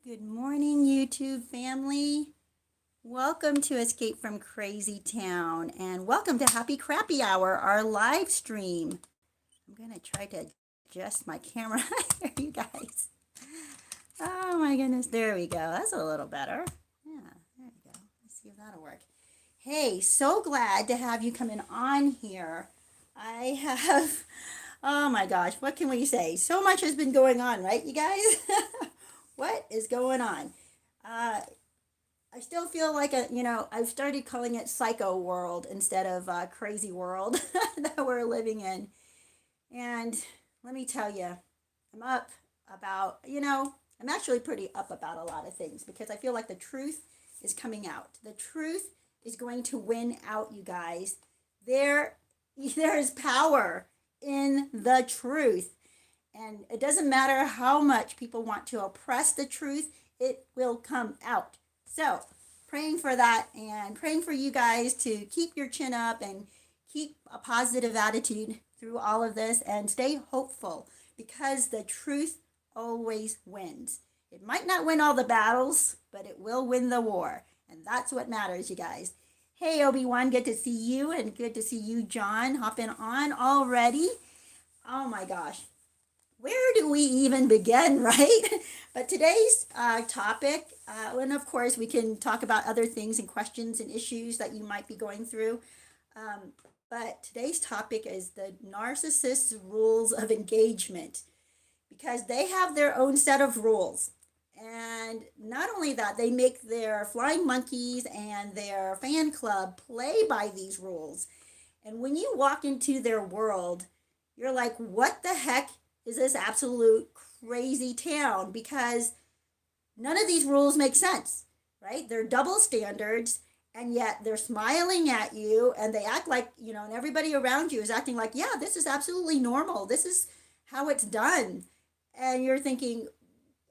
Good morning, YouTube family. Welcome to Escape from Crazytown and welcome to Happy Crappy Hour, our live stream. I'm going to try to adjust my camera here, you guys. Oh my goodness, there we go. That's a little better. Yeah, there we go. Let's see if that'll work. Hey, so glad to have you coming on here. I have, oh my gosh, what can we say? So much has been going on, right, you guys? What is going on? Uh, I still feel like I've started calling it psycho world instead of crazy world that we're living in. And let me tell you, I'm up about, I'm actually pretty up about a lot of things because I feel like the truth is coming out. The truth is going to win out, you guys. There, there is power in the truth. And it doesn't matter how much people want to oppress the truth, it will come out. So, praying for that and praying for you guys to keep your chin up and keep a positive attitude through all of this and stay hopeful because the truth always wins. It might not win all the battles, but it will win the war. And that's what matters, you guys. Hey, Obi-Wan, good to see you and good to see you, John, hopping on already. Oh my gosh, where do we even begin, right? But today's topic, and of course, we can talk about other things and questions and issues that you might be going through. Um, but today's topic is the narcissist's rules of engagement because they have their own set of rules. And not only that, they make their flying monkeys and their fan club play by these rules. And when you walk into their world, you're like, what the heck is this absolute crazy town? Because none of these rules make sense, right? They're double standards, and yet they're smiling at you and they act like, and everybody around you is acting like, yeah, this is absolutely normal. This is how it's done. And you're thinking,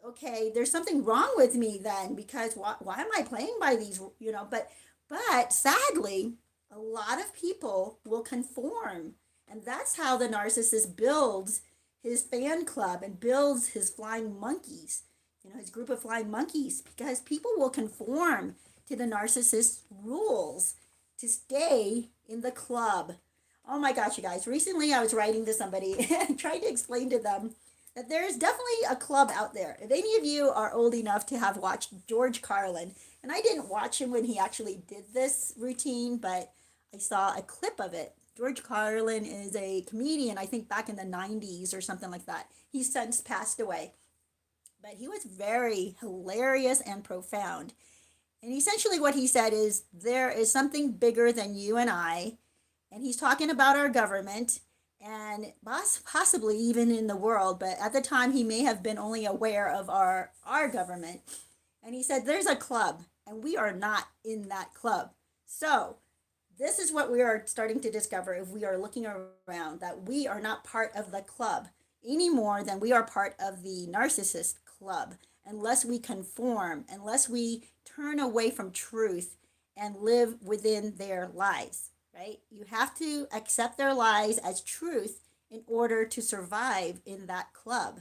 okay, there's something wrong with me then because why am I playing by these, but sadly, a lot of people will conform. And that's how the narcissist builds his fan club and builds his flying monkeys, his group of flying monkeys, because people will conform to the narcissist's rules to stay in the club. Oh my gosh, you guys, recently I was writing to somebody and trying to explain to them that there's definitely a club out there. If any of you are old enough to have watched George Carlin, and I didn't watch him when he actually did this routine, but I saw a clip of it. George Carlin is a comedian, I think back in the 90s or something like that. He's since passed away. But he was very hilarious and profound. And essentially, what he said is there is something bigger than you and I. And he's talking about our government and possibly even in the world. But at the time, he may have been only aware of our government. And he said, there's a club, and we are not in that club. So, this is what we are starting to discover if we are looking around, that we are not part of the club any more than we are part of the narcissist club unless we conform, unless we turn away from truth and live within their lies, right? You have to accept their lies as truth in order to survive in that club.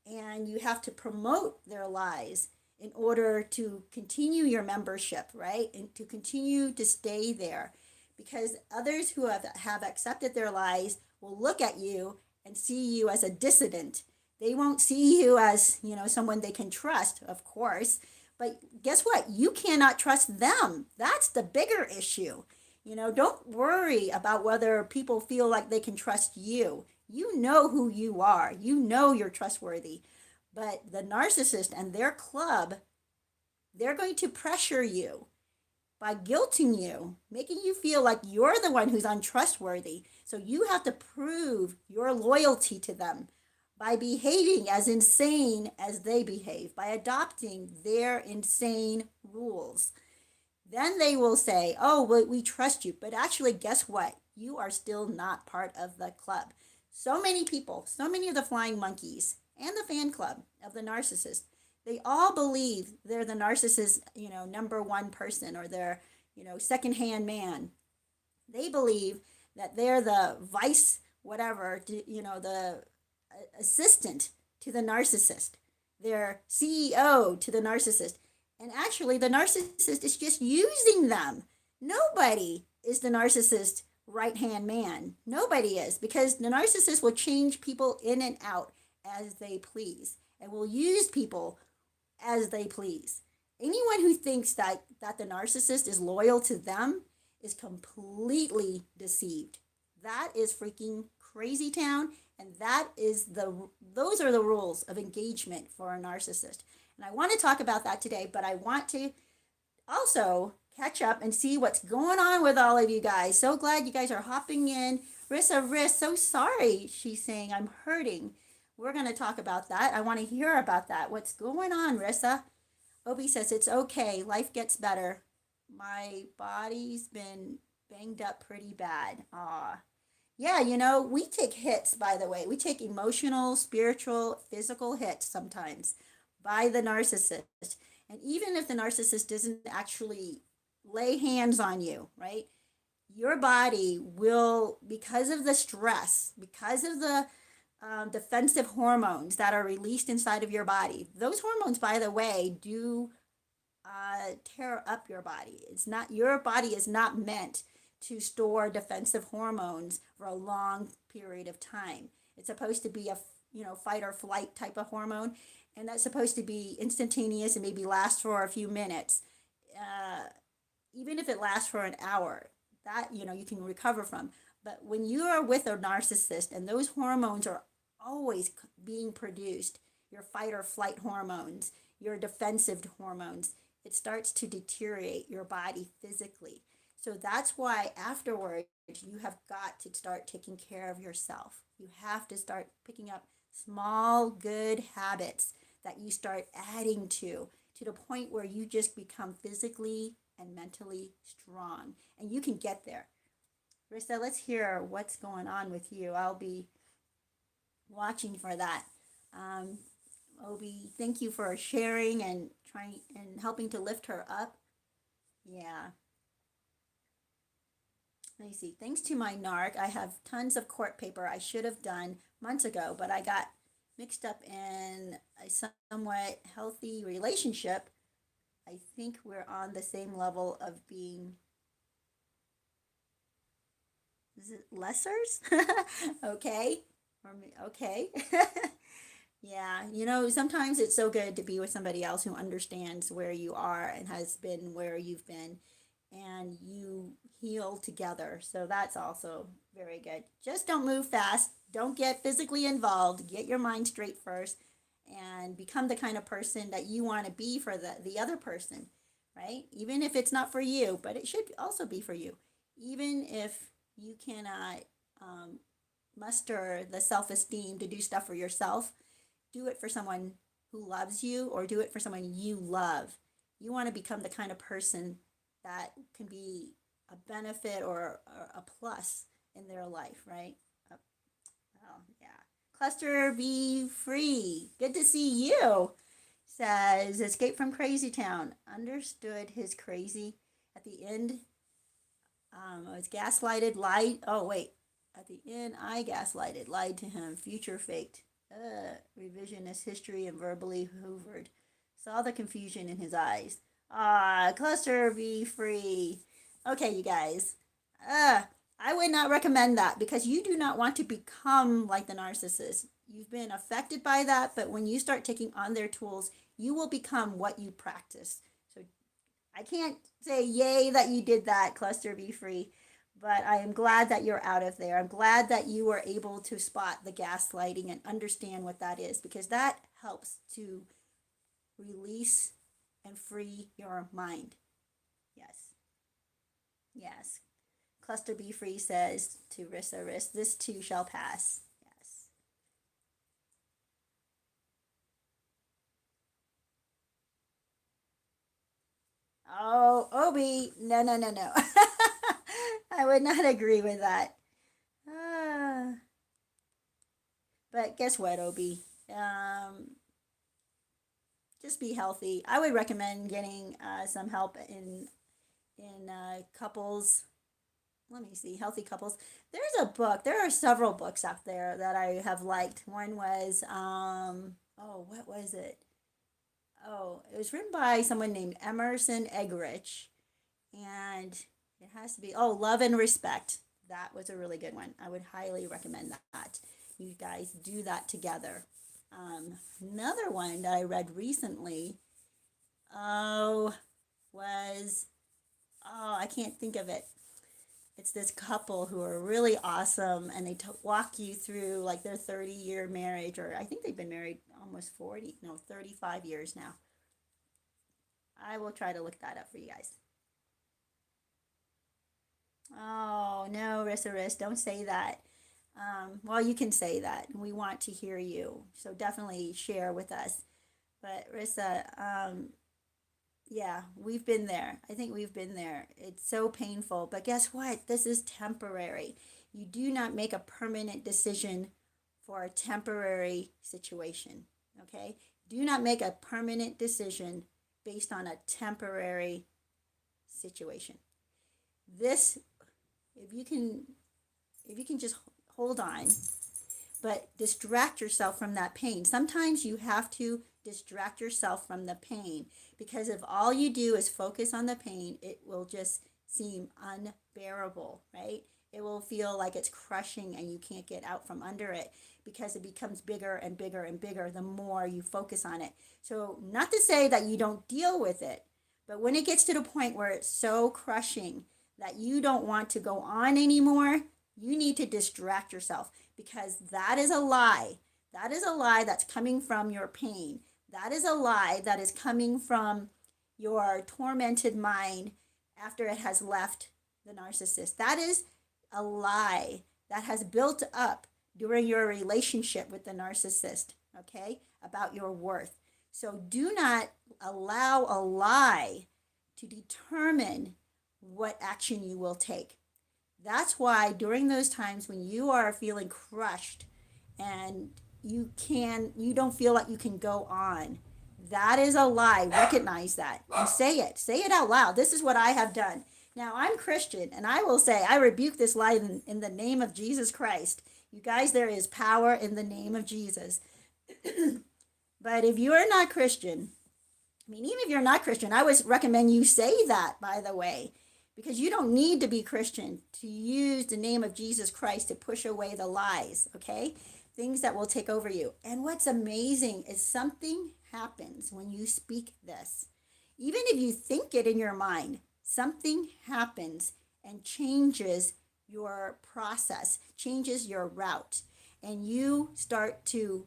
And you have to promote their lies in order to continue your membership, right? And to continue to stay there. Because others who have accepted their lies will look at you and see you as a dissident. They won't see you as, someone they can trust, of course. But guess what? You cannot trust them. That's the bigger issue. Don't worry about whether people feel like they can trust you. You know who you are. You know you're trustworthy. But the narcissist and their club, they're going to pressure you by guilting you, making you feel like you're the one who's untrustworthy. So you have to prove your loyalty to them by behaving as insane as they behave, by adopting their insane rules. Then they will say, oh, well, we trust you. But actually, guess what? You are still not part of the club. So many people, so many of the flying monkeys and the fan club of the narcissist, they all believe they're the narcissist, number one person or their, secondhand man. They believe that they're the vice, whatever, the assistant to the narcissist. their CEO to the narcissist. And actually, the narcissist is just using them. Nobody is the narcissist right hand man. Nobody is, because the narcissist will change people in and out as they please and will use people as they please. Anyone who thinks that the narcissist is loyal to them is completely deceived. That is freaking crazy town, and those are the rules of engagement for a narcissist. And I want to talk about that today, but I want to also catch up and see what's going on with all of you guys. So glad you guys are hopping in. Rissa, so sorry, she's saying, I'm hurting. We're going to talk about that. I want to hear about that. What's going on, Rissa? Obi says, it's okay. Life gets better. My body's been banged up pretty bad. Aw. Yeah, we take hits, by the way. We take emotional, spiritual, physical hits sometimes by the narcissist. And even if the narcissist doesn't actually lay hands on you, right? Your body will, because of the stress, because of the defensive hormones that are released inside of your body. Those hormones, by the way, do tear up your body. Your body is not meant to store defensive hormones for a long period of time. It's supposed to be a fight or flight type of hormone, and that's supposed to be instantaneous and maybe last for a few minutes. Even if it lasts for an hour, that you can recover from. But when you are with a narcissist and those hormones are always being produced, your fight or flight hormones, your defensive hormones, it starts to deteriorate your body physically. So that's why afterwards you have got to start taking care of yourself. You have to start picking up small good habits that you start adding to the point where you just become physically and mentally strong. And you can get there. Rissa, let's hear what's going on with you. I'll be watching for that. Obi, thank you for sharing and trying and helping to lift her up. Yeah. Let me see. Thanks to my narc, I have tons of court paper I should have done months ago, but I got mixed up in a somewhat healthy relationship. I think we're on the same level of being, is it lessers? Okay. Or okay. Yeah, sometimes it's so good to be with somebody else who understands where you are and has been where you've been, and you heal together. So that's also very good. Just don't move fast. Don't get physically involved. Get your mind straight first and become the kind of person that you want to be for the other person, right? Even if it's not for you, but it should also be for you. Even if you cannot muster the self esteem to do stuff for yourself, do it for someone who loves you or do it for someone you love. You want to become the kind of person that can be a benefit or a plus in their life, right? Oh, yeah. Cluster be free. Good to see you. Says, escape from Crazytown. Understood his crazy. At the end, I was gaslighted, lied. Oh, wait. At the end, I gaslighted, lied to him, future faked. Revisionist history and verbally hoovered. Saw the confusion in his eyes. Cluster be free. Okay, you guys. I would not recommend that because you do not want to become like the narcissist. You've been affected by that, but when you start taking on their tools, you will become what you practice. So I can't say yay that you did that, cluster be free, but I am glad that you're out of there. I'm glad that you were able to spot the gaslighting and understand what that is, because that helps to release and free your mind. Yes. Yes. Cluster Be Free says to Rissa, this too shall pass. Yes. Oh, Obi, no, no, no, no. I would not agree with that. Uh, but guess what, Obi? Just be healthy. I would recommend getting some help in couples. Let me see, healthy couples. There's a book. There are several books out there that I have liked. One was oh, what was it? Oh, it was written by someone named Emerson Eggerichs, and it has to be, oh, Love and Respect. That was a really good one. I would highly recommend that. You guys do that together. Another one that I read recently, oh, was, oh, I can't think of it. It's this couple who are really awesome, and they walk you through like their 30-year marriage, or I think they've been married almost 40, no, 35 years now. I will try to look that up for you guys. Oh, no, Rissaris, don't say that. Well, you can say that. We want to hear you. So definitely share with us. But Rissa, yeah, we've been there. I think we've been there. It's so painful. But guess what? This is temporary. You do not make a permanent decision for a temporary situation. Okay? Do not make a permanent decision based on a temporary situation. This, if you can, if you can just hold on, but distract yourself from that pain. Sometimes you have to distract yourself from the pain, because if all you do is focus on the pain, it will just seem unbearable, right? It will feel like it's crushing and you can't get out from under it, because it becomes bigger and bigger and bigger the more you focus on it. So, not to say that you don't deal with it, but when it gets to the point where it's so crushing that you don't want to go on anymore, you need to distract yourself, because that is a lie. That is a lie that's coming from your pain. That is a lie that is coming from your tormented mind after it has left the narcissist. That is a lie that has built up during your relationship with the narcissist, okay, about your worth. So do not allow a lie to determine what action you will take. That's why during those times when you are feeling crushed and you don't feel like you can go on, that is a lie. Recognize that and say it. Say it out loud. This is what I have done. Now, I'm Christian, and I will say I rebuke this lie in the name of Jesus Christ. You guys, there is power in the name of Jesus. But if you are not Christian, I mean, even if you're not Christian, I would recommend you say that, by the way, because you don't need to be Christian to use the name of Jesus Christ to push away the lies, okay? Things that will take over you. And what's amazing is something happens when you speak this. Even if you think it in your mind, something happens and changes your process, changes your route, and you start to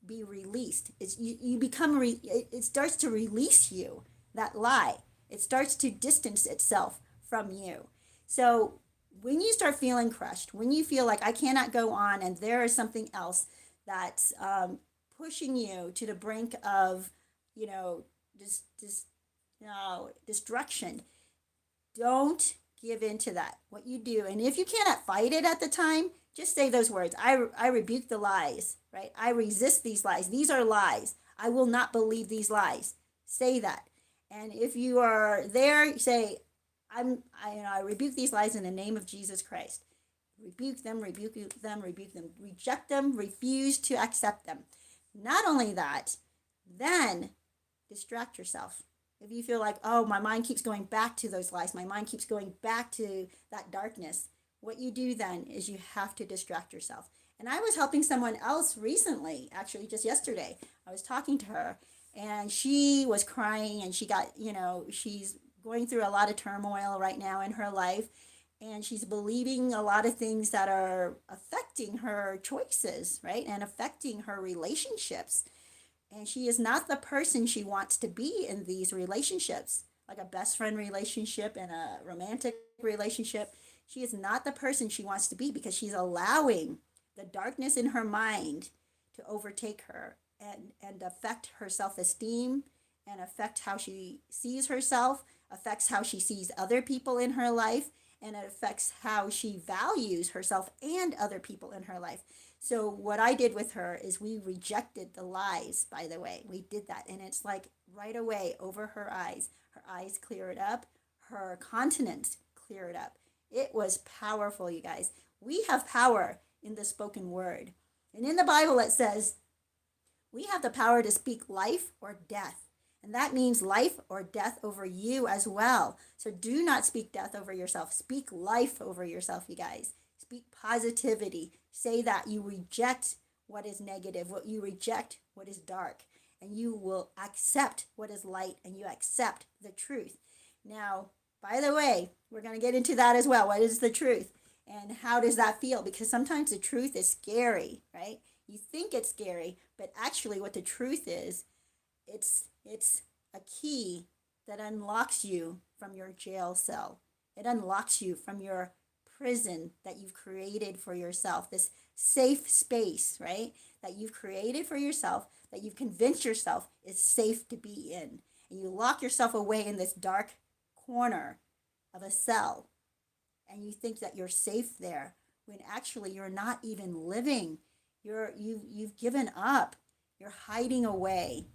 be released. You become it starts to release you, that lie. It starts to distance itself from you. So when you start feeling crushed, when you feel like I cannot go on and there is something else that's pushing you to the brink of, you know, this destruction, don't give in to that. What you do, and if you cannot fight it at the time, just say those words. I rebuke the lies, right? I resist these lies. These are lies. I will not believe these lies. Say that. And if you are there, say, I rebuke these lies in the name of Jesus Christ. Rebuke them, rebuke them, rebuke them. Reject them, refuse to accept them. Not only that, then distract yourself. If you feel like, oh, my mind keeps going back to those lies, my mind keeps going back to that darkness, what you do then is you have to distract yourself. And I was helping someone else recently, actually just yesterday. I was talking to her, and she was crying, and she got, she's going through a lot of turmoil right now in her life, and she's believing a lot of things that are affecting her choices, right? And affecting her relationships. And she is not the person she wants to be in these relationships, like a best friend relationship and a romantic relationship. She is not the person she wants to be, because she's allowing the darkness in her mind to overtake her and affect her self-esteem, and affect how she sees herself, affects how she sees other people in her life, and it affects how she values herself and other people in her life. So what I did with her is we rejected the lies, by the way. We did that, and it's like right away over her eyes. Her eyes cleared up, her countenance cleared up. It was powerful, you guys. We have power in the spoken word. And in the Bible it says, We have the power to speak life or death. And that means life or death over you as well. So do not speak death over yourself. Speak life over yourself, you guys. Speak positivity. Say that you reject what is negative, what you reject what is dark, and you will accept what is light, and you accept the truth. Now, by the way, we're going to get into that as well. What is the truth? And how does that feel? Because sometimes the truth is scary, right? You think it's scary, but actually what the truth is, it's a key that unlocks you from your jail cell. It unlocks you from your prison that you've created for yourself, this safe space, right? That you've created for yourself, that you've convinced yourself is safe to be in. And you lock yourself away in this dark corner of a cell, and you think that you're safe there when actually you're not even living. You've given up. You're hiding away.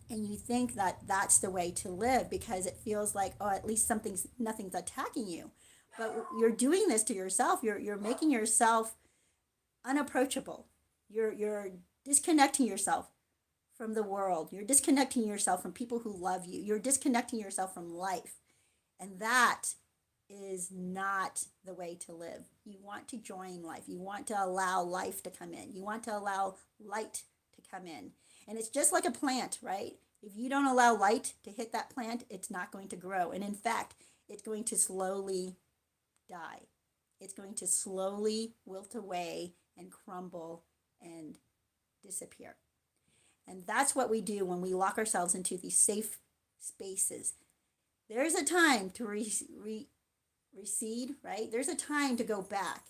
And you think that that's the way to live because it feels like, oh, at least nothing's attacking you. But you're doing this to yourself. You're making yourself unapproachable. You're disconnecting yourself from the world. You're disconnecting yourself from people who love you. You're disconnecting yourself from life. And that is not the way to live. You want to join life. You want to allow life to come in. You want to allow light to come in. And it's just like a plant, right? If you don't allow light to hit that plant, it's not going to grow. And in fact, it's going to slowly die. It's going to slowly wilt away and crumble and disappear. And that's what we do when we lock ourselves into these safe spaces. There's a time to recede, right? There's a time to go back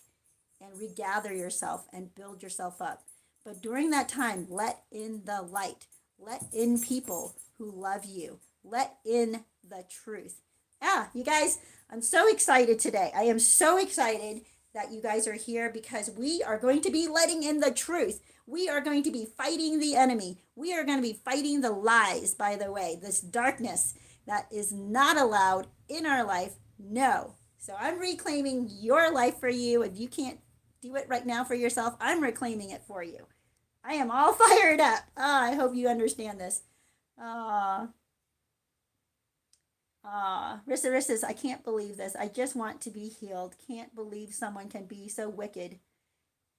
and regather yourself and build yourself up. But during that time, let in the light. Let in people who love you. Let in the truth. Yeah, you guys, I'm so excited today. I am so excited that you guys are here because we are going to be letting in the truth. We are going to be fighting the enemy. We are going to be fighting the lies, by the way, this darkness that is not allowed in our life. No. So I'm reclaiming your life for you. If you can't do it right now for yourself, I'm reclaiming it for you. I am all fired up. I hope you understand this. Rissa says, I can't believe this. I just want to be healed. Can't believe someone can be so wicked,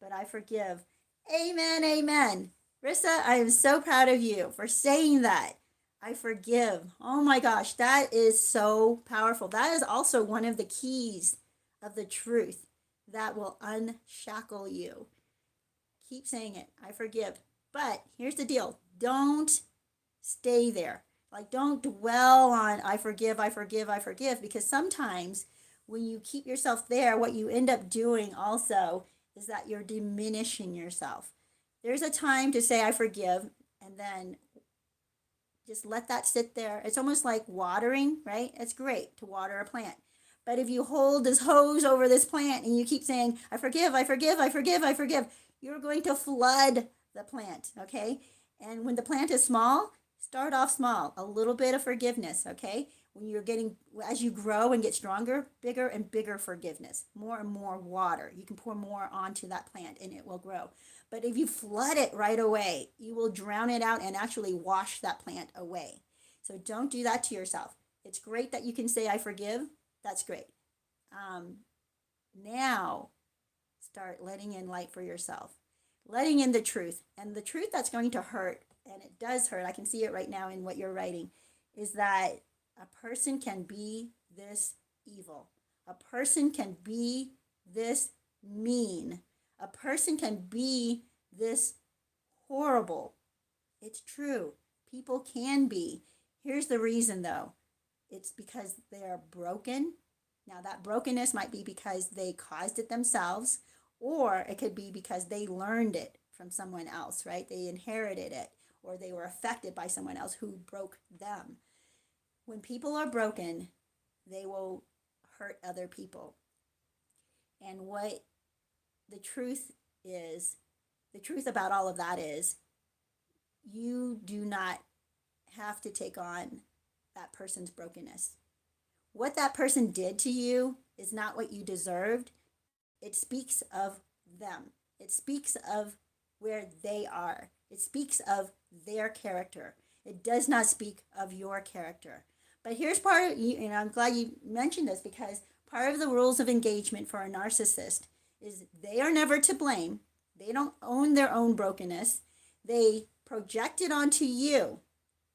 but I forgive. Amen, amen. Rissa, I am so proud of you for saying that. I forgive. Oh my gosh, that is so powerful. That is also one of the keys of the truth that will unshackle you. Keep saying it. I forgive. But here's the deal. Don't stay there. Like, don't dwell on I forgive, I forgive, I forgive. Because sometimes when you keep yourself there, what you end up doing also is that you're diminishing yourself. There's a time to say I forgive and then just let that sit there. It's almost like watering, right? It's great to water a plant. But if you hold this hose over this plant and you keep saying, I forgive, I forgive, I forgive, I forgive, you're going to flood the plant, okay? And when the plant is small, start off small, a little bit of forgiveness, okay? As you grow and get stronger, bigger and bigger forgiveness, more and more water. You can pour more onto that plant and it will grow. But if you flood it right away, you will drown it out and actually wash that plant away. So don't do that to yourself. It's great that you can say, I forgive. That's great. Now, start letting in light for yourself, letting in the truth. And the truth that's going to hurt, and it does hurt, I can see it right now in what you're writing, is that a person can be this evil. A person can be this mean. A person can be this horrible. It's true. People can be. Here's the reason, though. It's because they are broken. Now, that brokenness might be because they caused it themselves, or it could be because they learned it from someone else, right? They inherited it, or they were affected by someone else who broke them. When people are broken, they will hurt other people. And what the truth about all of that is, you do not have to take on that person's brokenness. What that person did to you is not what you deserved. It speaks of them. It speaks of where they are. It speaks of their character. It does not speak of your character. But here's part of you, and I'm glad you mentioned this because part of the rules of engagement for a narcissist is they are never to blame. They don't own their own brokenness. They project it onto you,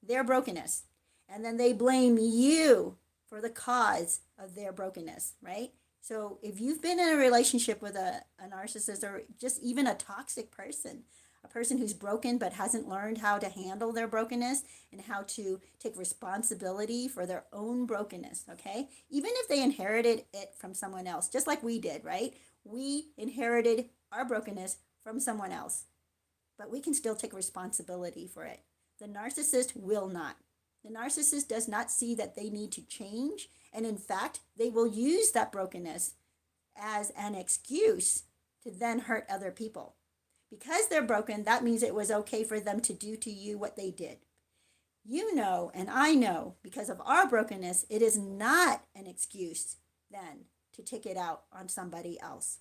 their brokenness, and then they blame you for the cause of their brokenness, right? So if you've been in a relationship with a narcissist or just even a toxic person, a person who's broken but hasn't learned how to handle their brokenness and how to take responsibility for their own brokenness, okay? Even if they inherited it from someone else, just like we did, right? We inherited our brokenness from someone else, but we can still take responsibility for it. The narcissist will not. The narcissist does not see that they need to change. And in fact, they will use that brokenness as an excuse to then hurt other people. Because they're broken, that means it was okay for them to do to you what they did. You know, and I know, because of our brokenness, it is not an excuse then to take it out on somebody else.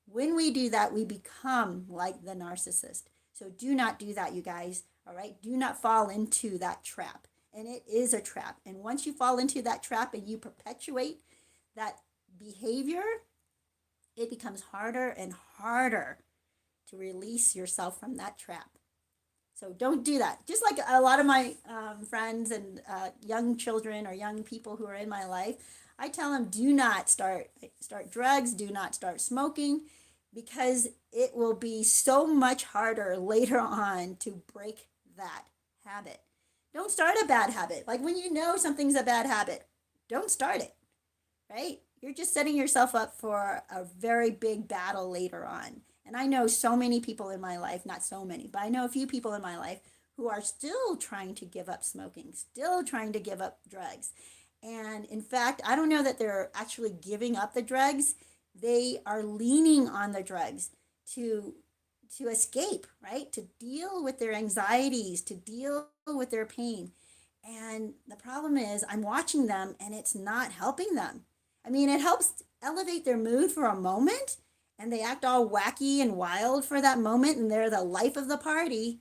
When we do that, we become like the narcissist. So do not do that, you guys. All right? Do not fall into that trap. And it is a trap. And once you fall into that trap and you perpetuate that behavior, it becomes harder and harder to release yourself from that trap. So don't do that. Just like a lot of my friends and young children or young people who are in my life, I tell them do not start drugs, do not start smoking, because it will be so much harder later on to break that habit. Don't start a bad habit. Like when you know something's a bad habit, don't start it, right? You're just setting yourself up for a very big battle later on. And I know so many people in my life, not so many, but I know a few people in my life who are still trying to give up smoking, still trying to give up drugs. And in fact, I don't know that they're actually giving up the drugs. They are leaning on the drugs to escape, right? To deal with their anxieties, to deal with their pain. And the problem is I'm watching them and it's not helping them. I mean, it helps elevate their mood for a moment and they act all wacky and wild for that moment and they're the life of the party.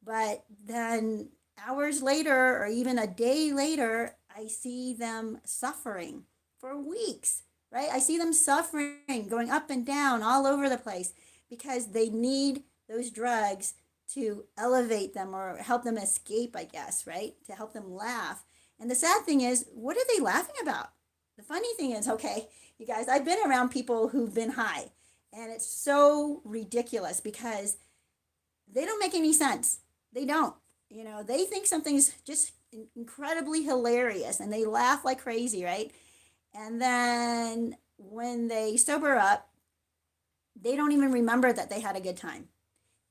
But then hours later or even a day later, I see them suffering for weeks, right? I see them suffering, going up and down all over the place because they need those drugs to elevate them or help them escape, I guess, right? To help them laugh. And the sad thing is, what are they laughing about? The funny thing is, okay, you guys, I've been around people who've been high, and it's so ridiculous because they don't make any sense. They don't. You know, they think something's just incredibly hilarious and they laugh like crazy, right? And then when they sober up, they don't even remember that they had a good time.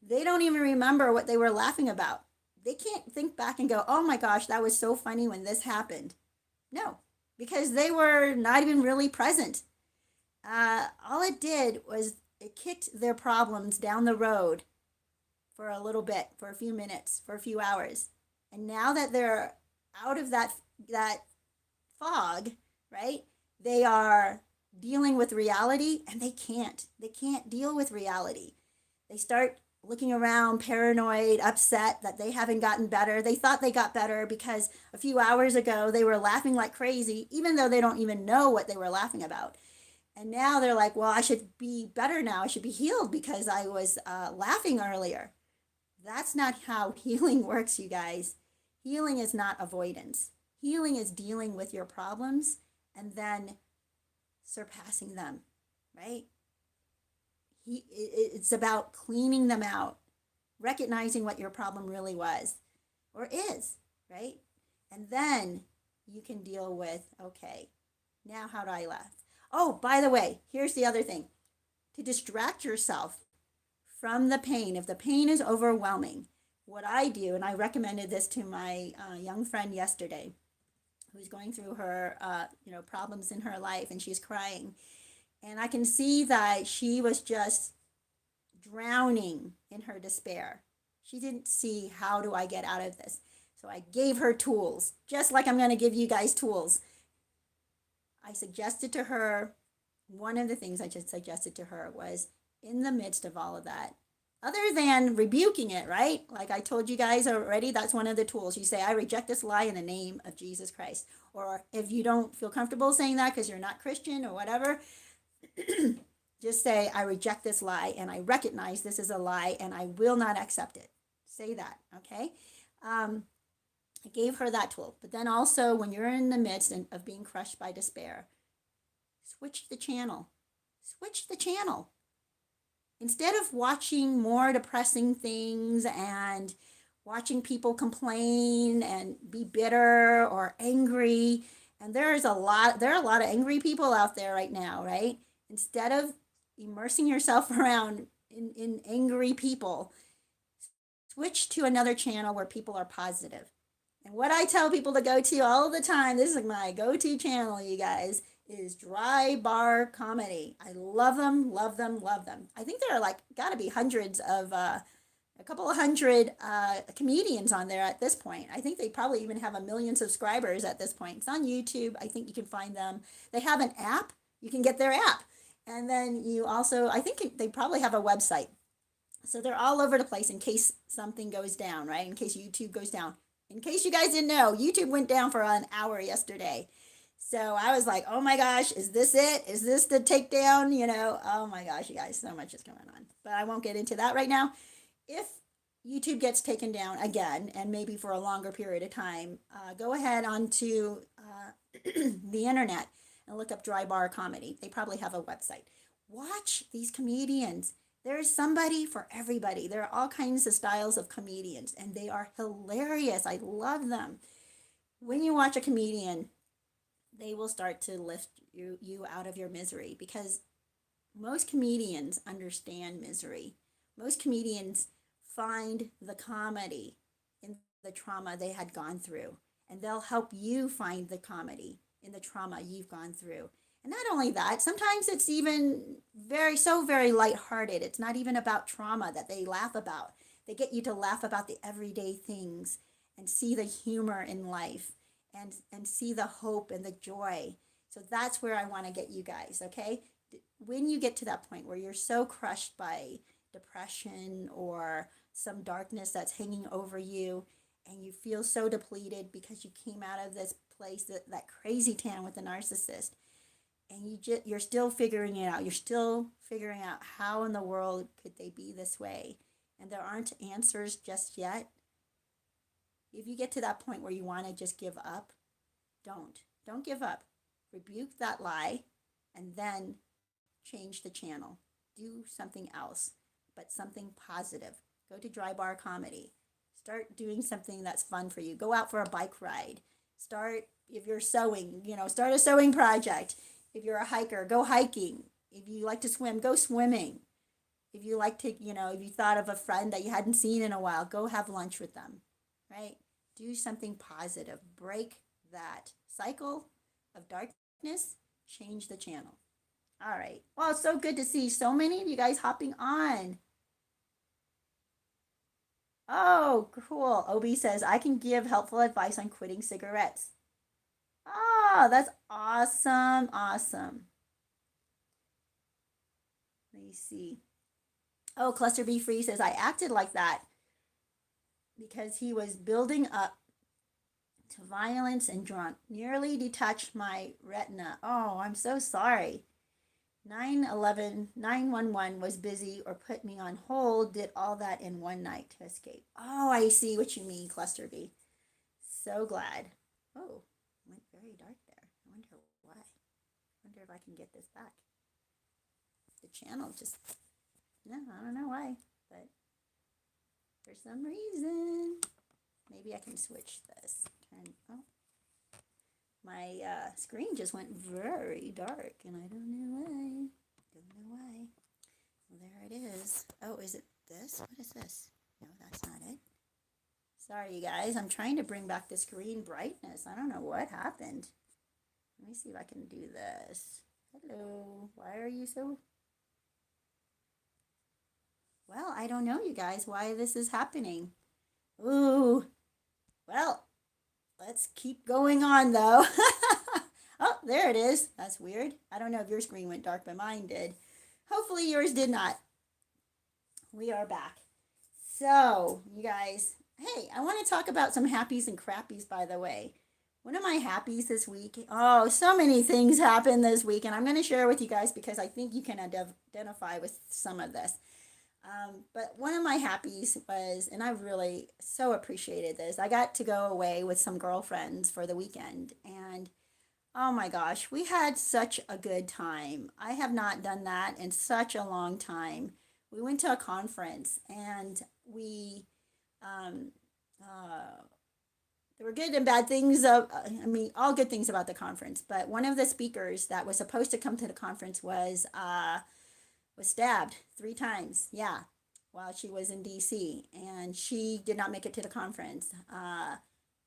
They don't even remember what they were laughing about. They can't think back and go, oh my gosh, that was so funny when this happened. No, because they were not even really present. All it did was it kicked their problems down the road for a little bit, for a few minutes, for a few hours. And now that they're out of that fog, right? They are dealing with reality and they can't. They can't deal with reality. They start looking around paranoid, upset that they haven't gotten better. They thought they got better because a few hours ago they were laughing like crazy, even though they don't even know what they were laughing about. And now they're like, well, I should be better now. I should be healed because I was laughing earlier. That's not how healing works, you guys. Healing is not avoidance. Healing is dealing with your problems and then surpassing them, right? It's about cleaning them out, recognizing what your problem really was or is, right? And then you can deal with, okay, now how do I laugh? Oh, by the way, here's the other thing. To distract yourself from the pain, if the pain is overwhelming, what I do, and I recommended this to my young friend yesterday, who's going through her, problems in her life, and she's crying. And I can see that she was just drowning in her despair. She didn't see, how do I get out of this? So I gave her tools, just like I'm going to give you guys tools. I suggested to her, one of the things I just suggested to her was, in the midst of all of that, other than rebuking it, right? Like I told you guys already, that's one of the tools. You say, I reject this lie in the name of Jesus Christ. Or if you don't feel comfortable saying that because you're not Christian or whatever, just say, I reject this lie and I recognize this is a lie and I will not accept it. Say that, okay? I gave her that tool. But then also, when you're in the midst of being crushed by despair, switch the channel. Switch the channel. Instead of watching more depressing things and watching people complain and be bitter or angry, and there are a lot of angry people out there right now, right? Instead of immersing yourself around in angry people, switch to another channel where people are positive. And what I tell people to go to all the time, this is my go-to channel, you guys, is Dry Bar Comedy. I love them, love them, love them. I think there are like, gotta be hundreds of, a couple of hundred comedians on there at this point. I think they probably even have 1 million subscribers at this point. It's on YouTube. I think you can find them. They have an app. You can get their app. And then you also, I think they probably have a website. So they're all over the place in case something goes down, right? In case YouTube goes down. In case you guys didn't know, YouTube went down for an hour yesterday. So I was like, oh my gosh, is this it? Is this the takedown? You know, oh my gosh, you guys, so much is going on. But I won't get into that right now. If YouTube gets taken down again, and maybe for a longer period of time, go ahead onto the internet and look up Dry Bar Comedy. They probably have a website. Watch these comedians. There's somebody for everybody. There are all kinds of styles of comedians, and they are hilarious. I love them. When you watch a comedian, they will start to lift you out of your misery, because most comedians understand misery. Most comedians find the comedy in the trauma they had gone through, and they'll help you find the comedy in the trauma you've gone through. And not only that, sometimes it's even very lighthearted. It's not even about trauma that they laugh about. They get you to laugh about the everyday things and see the humor in life and see the hope and the joy. So that's where I want to get you guys, okay? When you get to that point where you're so crushed by depression or some darkness that's hanging over you, and you feel so depleted because you came out of this place, that crazy town with the narcissist, and you're still figuring it out. You're still figuring out how in the world could they be this way, and there aren't answers just yet. If you get to that point where you want to just give up, don't give up. Rebuke that lie, and then change the channel. Do something else, but something positive. Go to Dry Bar Comedy. Start doing something that's fun for you. Go out for a bike ride. If you're sewing, start a sewing project. If you're a hiker, go hiking. If you like to swim, go swimming. If you like to, if you thought of a friend that you hadn't seen in a while, go have lunch with them, right? Do something positive. Break that cycle of darkness. Change the channel. All right. Well, it's so good to see so many of you guys hopping on. Oh, cool. OB says, I can give helpful advice on quitting cigarettes. Oh, that's awesome. Awesome. Let me see. Oh, Cluster B Free says, I acted like that because he was building up to violence and drunk. Nearly detached my retina. Oh, I'm so sorry. 911 was busy or put me on hold, did all that in one night to escape. Oh, I see what you mean, Cluster B. So glad. Oh, went very dark there. I wonder why. I wonder if I can get this back. The channel just, no, I don't know why, but for some reason, maybe I can switch this. My screen just went very dark, and I don't know why. Well, there it is. Oh, is it this? What is this? No, that's not it. Sorry, you guys. I'm trying to bring back the screen brightness. I don't know what happened. Let me see if I can do this. Hello. Why are you so... Well, I don't know, you guys, why this is happening. Ooh. Well, let's keep going on, though. Oh, there it is. That's weird. I don't know if your screen went dark, but mine did. Hopefully yours did not. We are back. So, you guys, hey, I want to talk about some happies and crappies, by the way. One of my happies this week, oh, so many things happened this week, and I'm going to share with you guys because I think you can identify with some of this. But one of my happies was, and I really so appreciated this, I got to go away with some girlfriends for the weekend, and oh my gosh, we had such a good time. I have not done that in such a long time. We went to a conference and we, um, uh, there were good and bad things. I mean, all good things about the conference. But one of the speakers that was supposed to come to the conference was stabbed 3 times. Yeah, while she was in D.C. and she did not make it to the conference.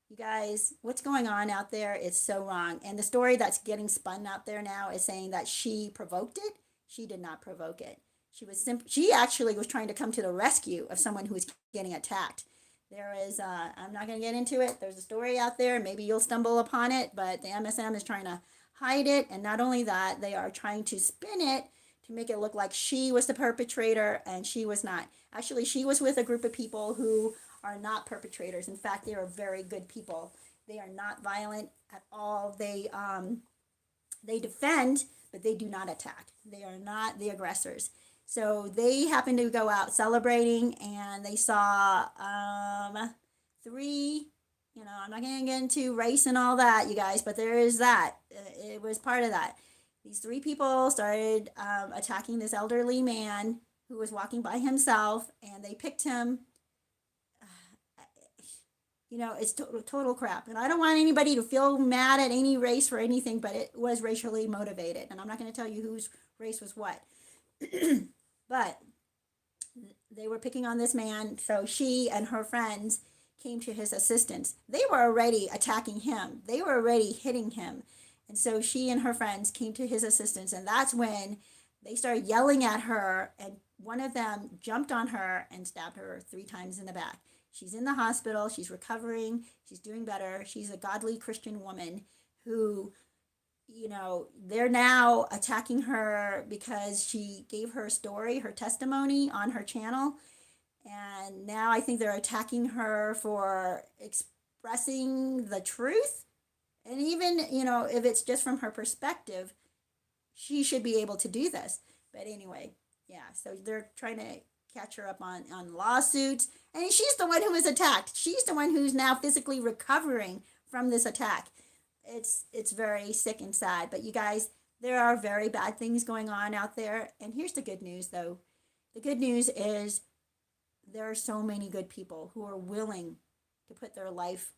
You guys, what's going on out there is so wrong. And the story that's getting spun out there now is saying that she provoked it. She did not provoke it. She actually was trying to come to the rescue of someone who was getting attacked. There is, I'm not going to get into it. There's a story out there. Maybe you'll stumble upon it, but the MSM is trying to hide it. And not only that, they are trying to spin it to make it look like she was the perpetrator and she was not. Actually, she was with a group of people who are not perpetrators. In fact, they are very good people. They are not violent at all. They defend, but they do not attack. They are not the aggressors. So they happened to go out celebrating, and they saw three. I'm not going to get into race and all that, you guys, but there is that. It was part of that. These three people started attacking this elderly man who was walking by himself, and they picked him. It's total crap. And I don't want anybody to feel mad at any race for anything, but it was racially motivated. And I'm not going to tell you whose race was what. But they were picking on this man. So she and her friends came to his assistance. They were already attacking him, they were already hitting him. And so she and her friends came to his assistance. And that's when they started yelling at her. And one of them jumped on her and stabbed her 3 times in the back. She's in the hospital. She's recovering. She's doing better. She's a godly Christian woman who, they're now attacking her because she gave her story, her testimony on her channel. And now I think they're attacking her for expressing the truth. And even, if it's just from her perspective, she should be able to do this. But anyway, yeah, so they're trying to catch her up on lawsuits. And she's the one who was attacked. She's the one who's now physically recovering from this attack. It's very sick and sad. But you guys, there are very bad things going on out there. And here's the good news, though. The good news is there are so many good people who are willing to put their life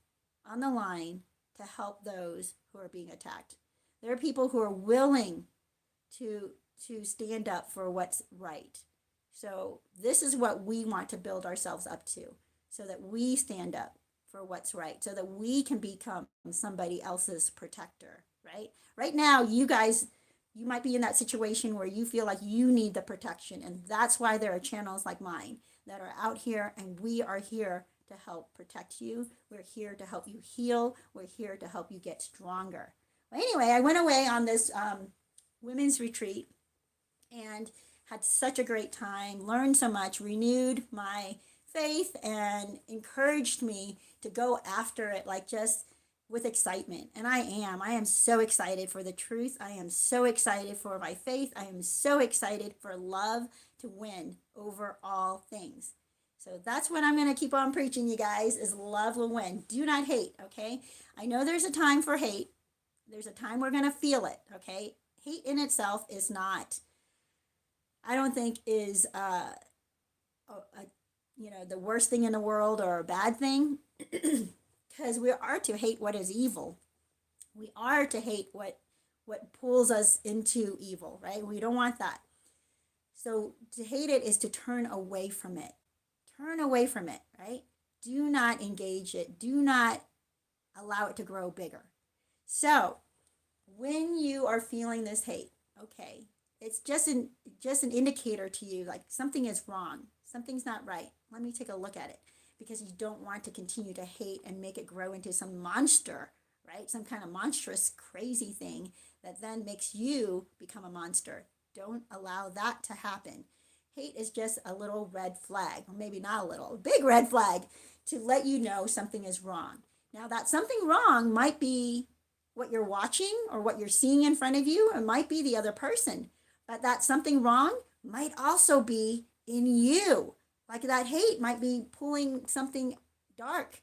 on the line to help those who are being attacked. There are people who are willing to stand up for what's right. So this is what we want to build ourselves up to, so that we stand up for what's right, so that we can become somebody else's protector, right? Right now, you guys, you might be in that situation where you feel like you need the protection. And that's why there are channels like mine that are out here, and we are here to help protect you. We're here to help you heal. We're here to help you get stronger. Well, anyway, I went away on this women's retreat and had such a great time, learned so much, renewed my faith, and encouraged me to go after it like just with excitement. And I am so excited for the truth. I am so excited for my faith. I am so excited for love to win over all things. So that's what I'm going to keep on preaching, you guys, is love will win. Do not hate, okay? I know there's a time for hate. There's a time we're going to feel it, okay? Hate in itself is not, I don't think is the worst thing in the world or a bad thing, because we are to hate what is evil. We are to hate what pulls us into evil, right? We don't want that. So to hate it is to turn away from it. Turn away from it, right? Do not engage it. Do not allow it to grow bigger. So when you are feeling this hate, okay, it's just an indicator to you, like something is wrong. Something's not right. Let me take a look at it, because you don't want to continue to hate and make it grow into some monster, right? Some kind of monstrous, crazy thing that then makes you become a monster. Don't allow that to happen. Hate is just a little red flag, or maybe not a little, a big red flag to let you know something is wrong. Now, that something wrong might be what you're watching or what you're seeing in front of you. It might be the other person, but that something wrong might also be in you. Like that hate might be pulling something dark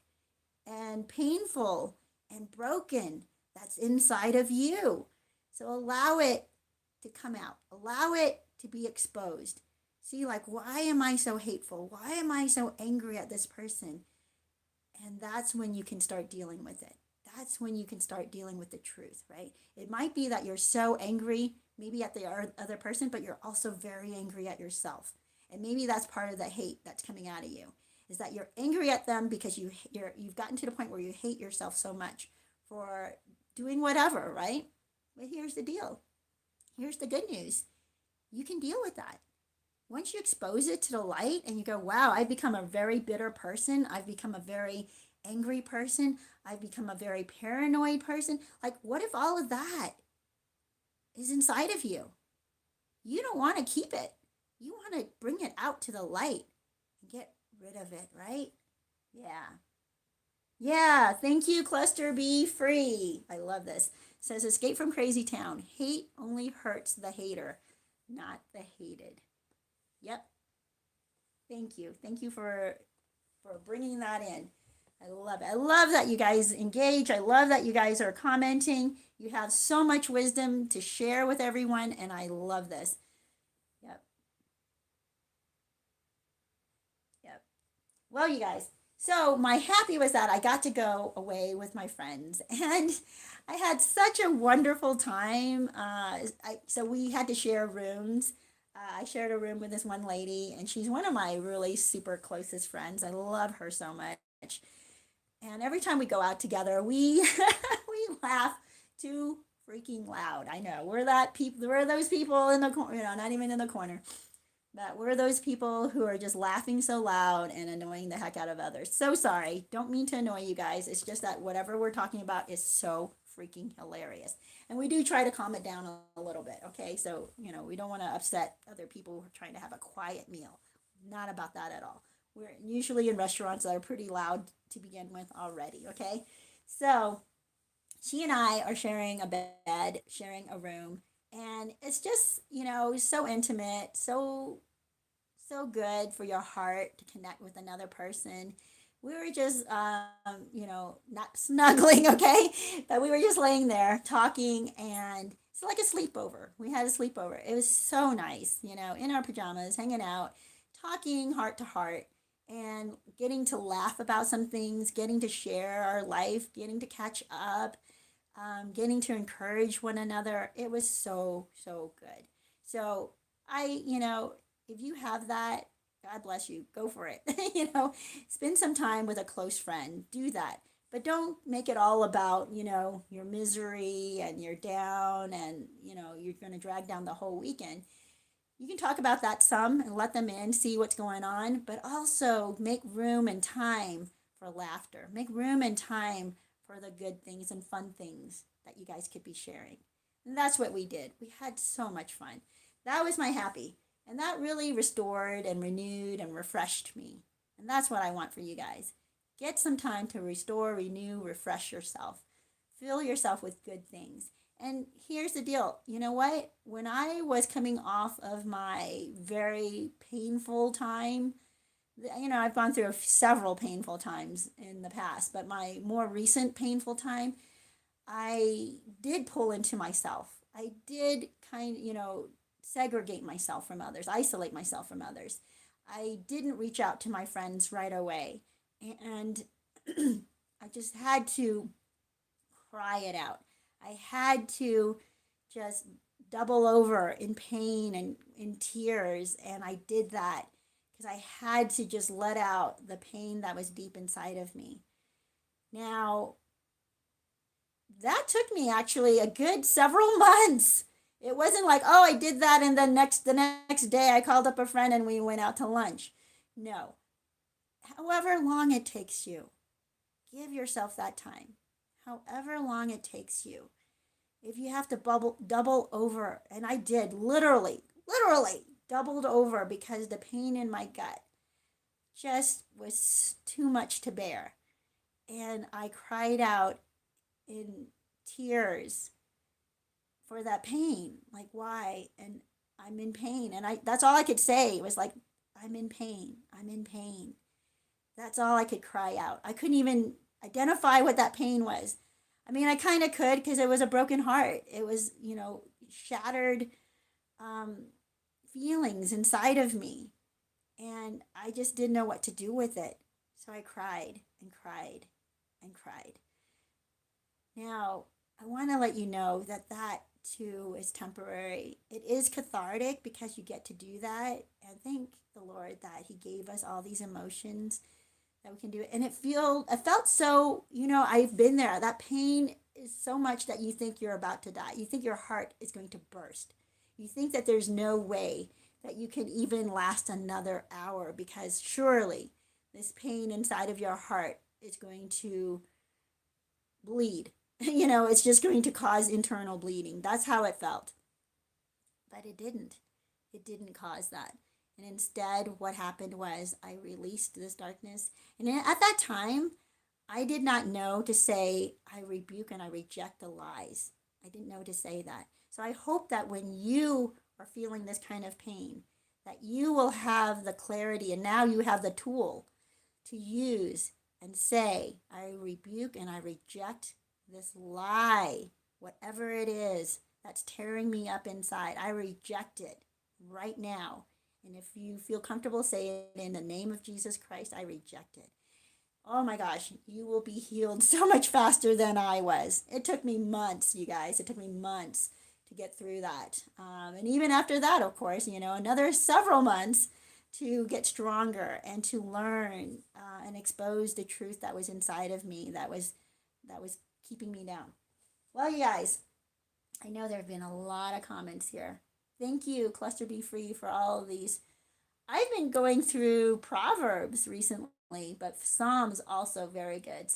and painful and broken that's inside of you. So allow it to come out, allow it to be exposed. See, like, why am I so hateful? Why am I so angry at this person? And that's when you can start dealing with it. That's when you can start dealing with the truth, right? It might be that you're so angry, maybe at the other person, but you're also very angry at yourself. And maybe that's part of the hate that's coming out of you, is that you're angry at them because you've gotten to the point where you hate yourself so much for doing whatever, right? But here's the deal. Here's the good news. You can deal with that. Once you expose it to the light and you go, wow, I've become a very bitter person. I've become a very angry person. I've become a very paranoid person. Like, what if all of that is inside of you? You don't want to keep it. You want to bring it out to the light and get rid of it, right? Yeah. Yeah. Thank you, Cluster B Free. I love this. It says, escape from Crazytown. Hate only hurts the hater, not the hated. Yep. Thank you. Thank you for bringing that in. I love it. I love that you guys engage. I love that you guys are commenting. You have so much wisdom to share with everyone, and I love this. Yep. Yep. Well, you guys, so my happy was that I got to go away with my friends, and I had such a wonderful time. So we had to share rooms. I shared a room with this one lady, and she's one of my really super closest friends. I love her so much. And every time we go out together, we we laugh too freaking loud. I know we're that people. We're those people in the corner. Not even in the corner. But we're those people who are just laughing so loud and annoying the heck out of others. So sorry. Don't mean to annoy you guys. It's just that whatever we're talking about is so freaking hilarious. And we do try to calm it down a little bit, okay? So, we don't want to upset other people who are trying to have a quiet meal. Not about that at all. We're usually in restaurants that are pretty loud to begin with already, okay? So, she and I are sharing a bed, sharing a room, and it's just, so intimate, so good for your heart to connect with another person. We were just, not snuggling, okay? But we were just laying there talking, and it's like a sleepover. We had a sleepover. It was so nice, in our pajamas, hanging out, talking heart to heart, and getting to laugh about some things, getting to share our life, getting to catch up, getting to encourage one another. It was so, so good. So if you have that, God bless you. Go for it. Spend some time with a close friend. Do that. But don't make it all about, your misery and you're down and, you're going to drag down the whole weekend. You can talk about that some and let them in, see what's going on, but also make room and time for laughter. Make room and time for the good things and fun things that you guys could be sharing. And that's what we did. We had so much fun. That was my happy. And that really restored and renewed and refreshed me. And that's what I want for you guys. Get some time to restore, renew, refresh yourself. Fill yourself with good things. And here's the deal. You know what? When I was coming off of my very painful time, I've gone through several painful times in the past, but my more recent painful time, I did pull into myself. I did segregate myself from others, isolate myself from others. I didn't reach out to my friends right away. And I just had to cry it out. I had to just double over in pain and in tears. And I did that because I had to just let out the pain that was deep inside of me. Now, that took me actually a good several months. It wasn't like, oh, I did that and then the next day I called up a friend and we went out to lunch. No. However long it takes you, give yourself that time. However long it takes you. If you have to double over, and I did literally doubled over because the pain in my gut just was too much to bear. And I cried out in tears for that pain. Like, why? And I'm in pain. And that's all I could say. It was like, I'm in pain. I'm in pain. That's all I could cry out. I couldn't even identify what that pain was. I mean, I kind of could because it was a broken heart. It was, shattered um, feelings inside of me. And I just didn't know what to do with it. So I cried and cried and cried. Now, I want to let you know that that too is temporary. It is cathartic because you get to do that. And thank the Lord that He gave us all these emotions that we can do it. And it felt so, I've been there. That pain is so much that you think you're about to die. You think your heart is going to burst. You think that there's no way that you can even last another hour because surely this pain inside of your heart is going to bleed. It's just going to cause internal bleeding. That's how it felt. But it didn't. It didn't cause that. And instead, what happened was I released this darkness. And at that time, I did not know to say, I rebuke and I reject the lies. I didn't know to say that. So I hope that when you are feeling this kind of pain, that you will have the clarity and now you have the tool to use and say, I rebuke and I reject this lie, whatever it is that's tearing me up inside. I reject it right now. And if you feel comfortable, say it in the name of Jesus Christ, I reject it. Oh my gosh, you will be healed so much faster than I was. It took me months, you guys. It took me months to get through that. And even after that, of course, another several months to get stronger and to learn and expose the truth that was inside of me that was keeping me down. Well, you guys, I know there have been a lot of comments here. Thank you, Cluster Be Free, for all of these. I've been going through Proverbs recently, but Psalms also very good.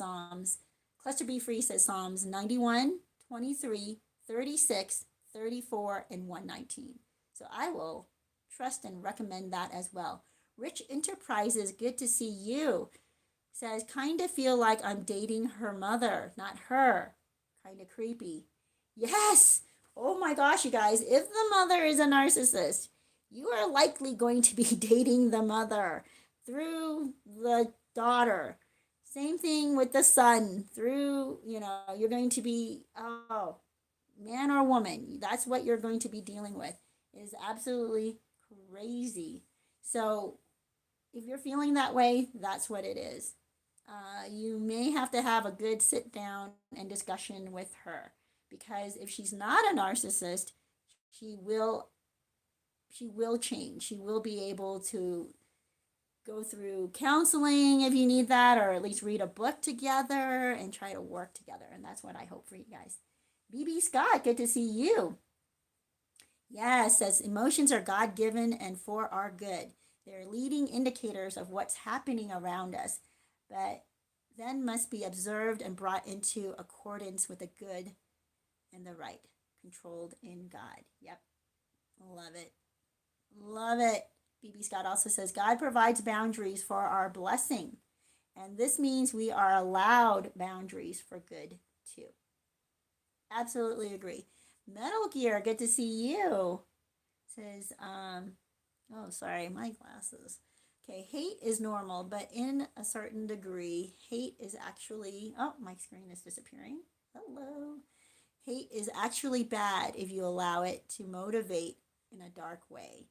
Cluster Be Free says Psalms 91, 23, 36, 34, and 119. So I will trust and recommend that as well. Rich Enterprises, good to see you. Says, kind of feel like I'm dating her mother, not her. Kind of creepy. Yes! Oh my gosh, you guys, if the mother is a narcissist, you are likely going to be dating the mother through the daughter. Same thing with the son through, you're going to be, man or woman. That's what you're going to be dealing with. It is absolutely crazy. So if you're feeling that way, that's what it is. You may have to have a good sit down and discussion with her because if she's not a narcissist, she will change. She will be able to go through counseling if you need that, or at least read a book together and try to work together. And that's what I hope for you guys. BB Scott, good to see you. Yes, says emotions are God given and for our good. They're leading indicators of what's happening around us, but then must be observed and brought into accordance with the good and the right, controlled in God. Yep, love it. Love it. BB Scott also says God provides boundaries for our blessing, and this means we are allowed boundaries for good too. Absolutely agree. Metal Gear, good to see you. Says, oh, sorry, my glasses. Okay, hate is normal, but in a certain degree, hate is actually, oh, my screen is disappearing. Hello. Hate is actually bad if you allow it to motivate in a dark way.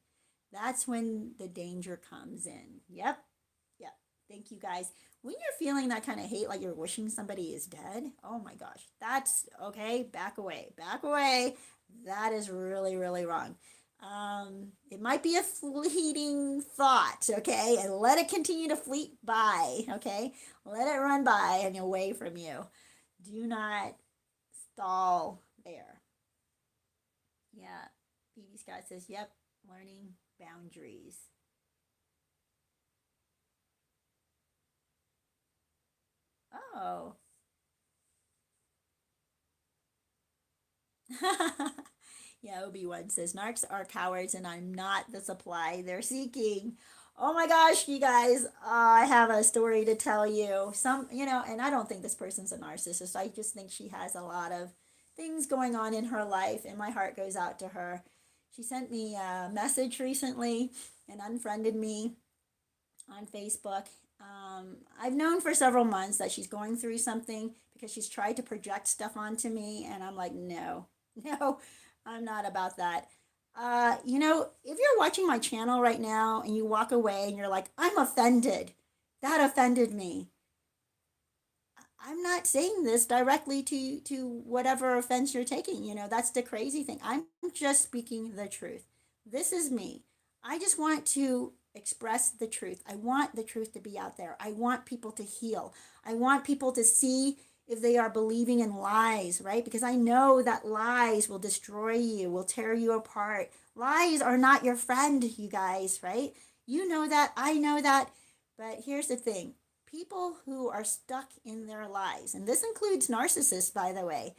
That's when the danger comes in. Yep. Yep. Thank you guys. When you're feeling that kind of hate, like you're wishing somebody is dead, oh my gosh, that's okay. Back away. Back away. That is really, really wrong. It might be a fleeting thought, okay? And let it continue to fleet by, okay? Let it run by and away from you. Do not stall there. Yeah. BB Scott says, yep, learning boundaries. Oh. Yeah, Obi-Wan says, narcs are cowards and I'm not the supply they're seeking. Oh my gosh, you guys, I have a story to tell you. And I don't think this person's a narcissist. I just think she has a lot of things going on in her life, and my heart goes out to her. She sent me a message recently and unfriended me on Facebook. I've known for several months that she's going through something because she's tried to project stuff onto me, and I'm like, no, no, I'm not about that. If you're watching my channel right now and you walk away and you're like, I'm offended, that offended me. I'm not saying this directly to whatever offense you're taking. That's the crazy thing. I'm just speaking the truth. This is me. I just want to express the truth. I want the truth to be out there. I want people to heal. I want people to see if they are believing in lies, right? Because I know that lies will destroy you, will tear you apart. Lies are not your friend, you guys, right? You know that. I know that. But here's the thing, people who are stuck in their lies, and this includes narcissists, by the way.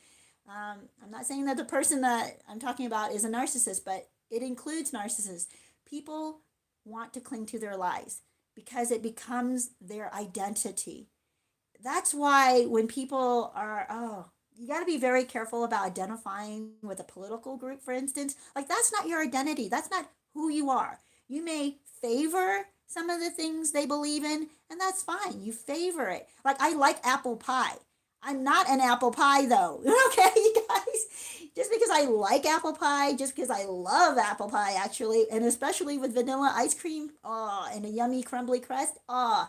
I'm not saying that the person that I'm talking about is a narcissist, but it includes narcissists. People want to cling to their lies because it becomes their identity. That's why when people are, you got to be very careful about identifying with a political group, for instance. Like, that's not your identity. That's not who you are. You may favor some of the things they believe in, and that's fine. You favor it. Like, I like apple pie. I'm not an apple pie, though. Okay, you guys? Just because I like apple pie, just because I love apple pie, actually, and especially with vanilla ice cream, and a yummy crumbly crust, I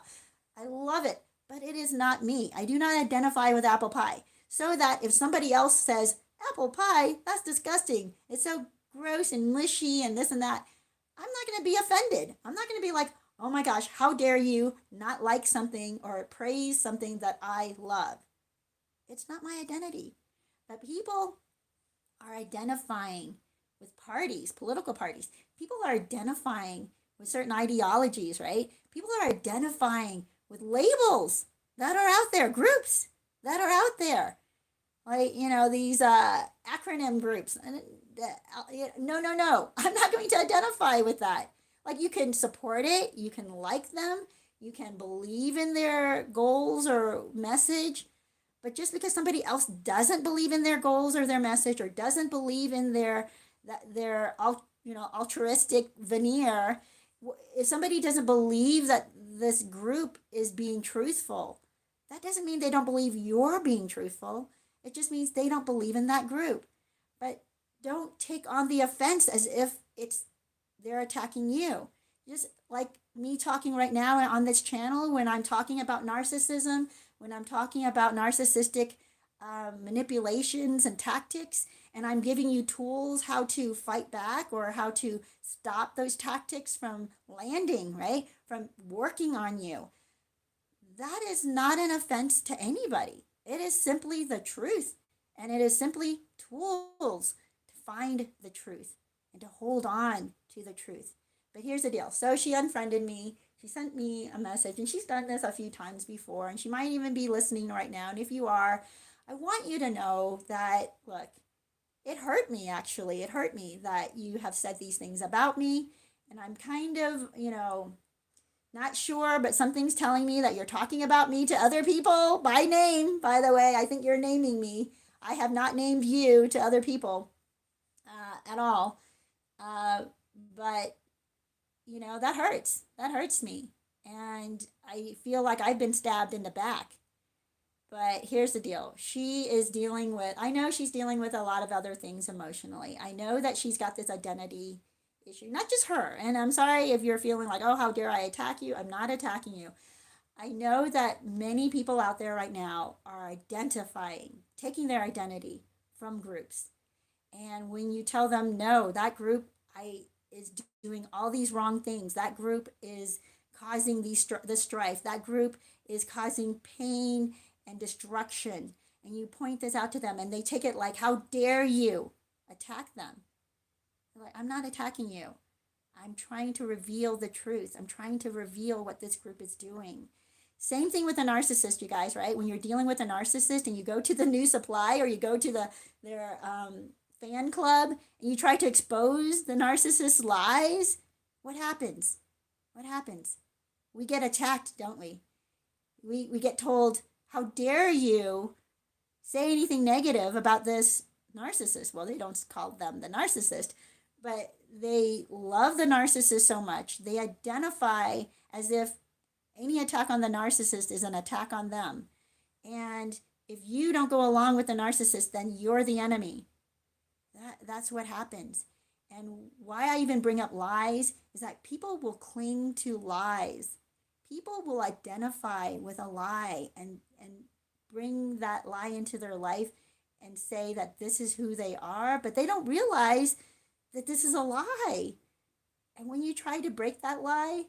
love it. But it is not me. I do not identify with apple pie. So that if somebody else says, apple pie, that's disgusting, it's so gross and mushy and this and that, I'm not going to be offended. I'm not going to be like, oh my gosh, how dare you not like something or praise something that I love. It's not my identity. But people are identifying with parties, political parties. People are identifying with certain ideologies, right? People are identifying with labels that are out there, groups that are out there. Like, these acronym groups. No, no, no. I'm not going to identify with that. Like, you can support it, you can like them, you can believe in their goals or message, but just because somebody else doesn't believe in their goals or their message, or doesn't believe in their altruistic veneer, if somebody doesn't believe that this group is being truthful, that doesn't mean they don't believe you're being truthful. It just means they don't believe in that group. But don't take on the offense as if they're attacking you. Just like me talking right now on this channel, when I'm talking about narcissism, when I'm talking about narcissistic manipulations and tactics, and I'm giving you tools how to fight back or how to stop those tactics from landing, right? From working on you. That is not an offense to anybody. It is simply the truth. And it is simply tools to find the truth and to hold on to the truth. But here's the deal. So she unfriended me. She sent me a message, and she's done this a few times before, and she might even be listening right now. And if you are, I want you to know that, look, it hurt me, actually. It hurt me that you have said these things about me. And I'm kind of, not sure, but something's telling me that you're talking about me to other people by name. By the way, I think you're naming me. I have not named you to other people at all. Uh, but, that hurts. That hurts me. And I feel like I've been stabbed in the back. But here's the deal. I know she's dealing with a lot of other things emotionally. I know that she's got this identity issue, not just her. And I'm sorry if you're feeling like, oh, how dare I attack you? I'm not attacking you. I know that many people out there right now are identifying, taking their identity from groups. And when you tell them, no, that group is doing all these wrong things, that group is causing the strife, that group is causing pain and destruction, and you point this out to them, and they take it like, how dare you attack them? They're like, I'm not attacking you. I'm trying to reveal the truth. I'm trying to reveal what this group is doing. Same thing with a narcissist, you guys, right? When you're dealing with a narcissist and you go to the new supply, or you go to their fan club and you try to expose the narcissist's lies, what happens? What happens? We get attacked, don't we? We get told, how dare you say anything negative about this narcissist? Well, they don't call them the narcissist, but they love the narcissist so much. They identify as if any attack on the narcissist is an attack on them. And if you don't go along with the narcissist, then you're the enemy. That's what happens. And why I even bring up lies is that people will cling to lies. People will identify with a lie and bring that lie into their life and say that this is who they are, but they don't realize that this is a lie. And when you try to break that lie,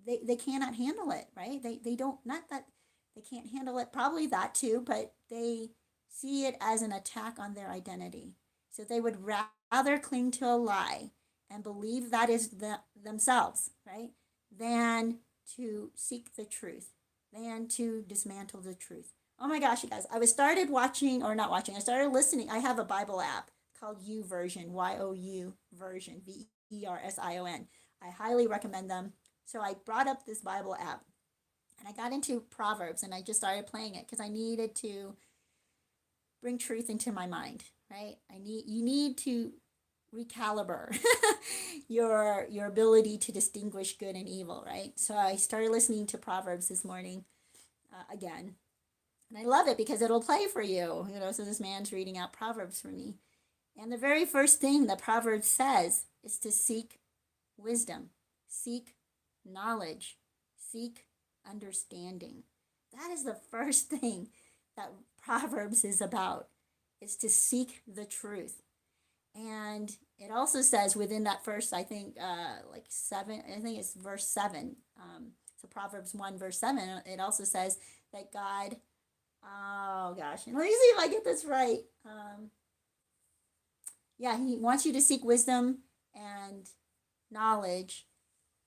they cannot handle it, right? They don't, not that they can't handle it, probably that too, but they see it as an attack on their identity. So they would rather cling to a lie and believe that is themselves, right? Than to seek the truth, than to dismantle the truth. Oh my gosh, you guys, I started watching, or not watching, I started listening. I have a Bible app called YouVersion, Y-O-U version, V-E-R-S-I-O-N. I highly recommend them. So I brought up this Bible app and I got into Proverbs and I just started playing it because I needed to bring truth into my mind, right? You need to recalibrate your ability to distinguish good and evil, right? So I started listening to Proverbs this morning again. And I love it because it'll play for you. So this man's reading out Proverbs for me. And the very first thing that Proverbs says is to seek wisdom, seek knowledge, seek understanding. That is the first thing that Proverbs is about, is to seek the truth. And it also says within that first, I think it's verse 7. So Proverbs 1, verse 7, it also says that God, oh gosh, let me see if I get this right. He wants you to seek wisdom and knowledge,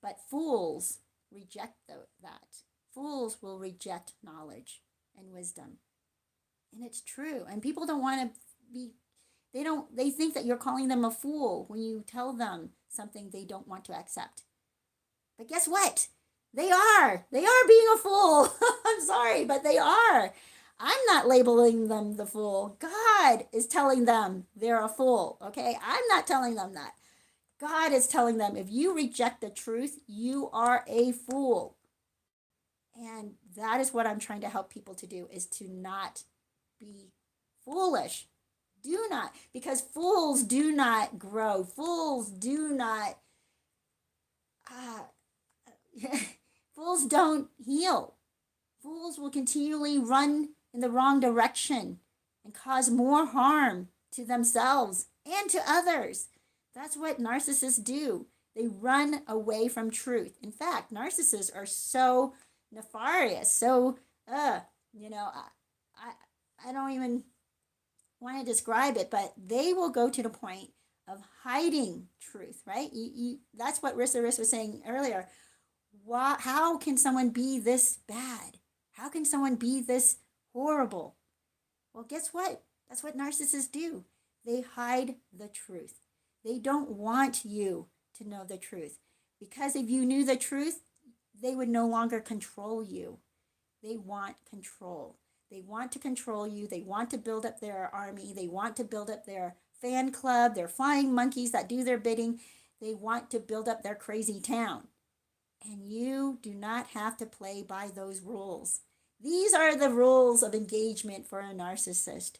but fools reject that. Fools will reject knowledge and wisdom. And it's true. And people don't want to be, they think that you're calling them a fool when you tell them something they don't want to accept. But guess what? They are being a fool. I'm sorry, but they are. I'm not labeling them the fool. God is telling them they're a fool, okay? I'm not telling them that. God is telling them, if you reject the truth, you are a fool. And that is what I'm trying to help people to do, is to not be foolish. Do not, because fools do not grow. Fools do not, fools don't heal. Fools will continually run in the wrong direction and cause more harm to themselves and to others. That's what narcissists do. They run away from truth. In fact, narcissists are so nefarious, so, I don't even want to describe it, but they will go to the point of hiding truth, right? That's what Rissa was saying earlier. How can someone be this bad? How can someone be this horrible? Well, guess what? That's what narcissists do. They hide the truth. They don't want you to know the truth, because if you knew the truth, they would no longer control you. They want control. They want to control you. They want to build up their army. They want to build up their fan club, their flying monkeys that do their bidding. They want to build up their crazy town. And you do not have to play by those rules. These are the rules of engagement for a narcissist.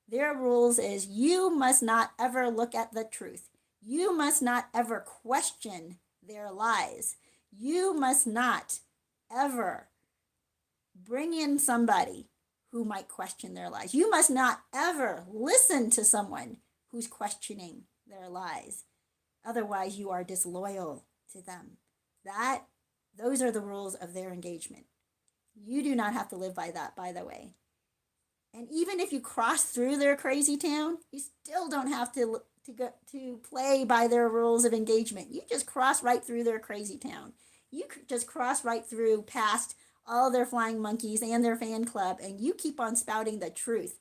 Their rules is you must not ever look at the truth. You must not ever question their lies. You must not ever bring in somebody who might question their lies. You must not ever listen to someone who's questioning their lies. Otherwise, you are disloyal to them. Those are the rules of their engagement. You do not have to live by that, by the way. And even if you cross through their crazy town, you still don't have to play by their rules of engagement. You just cross right through their crazy town. You just cross right through past all their flying monkeys and their fan club, and you keep on spouting the truth.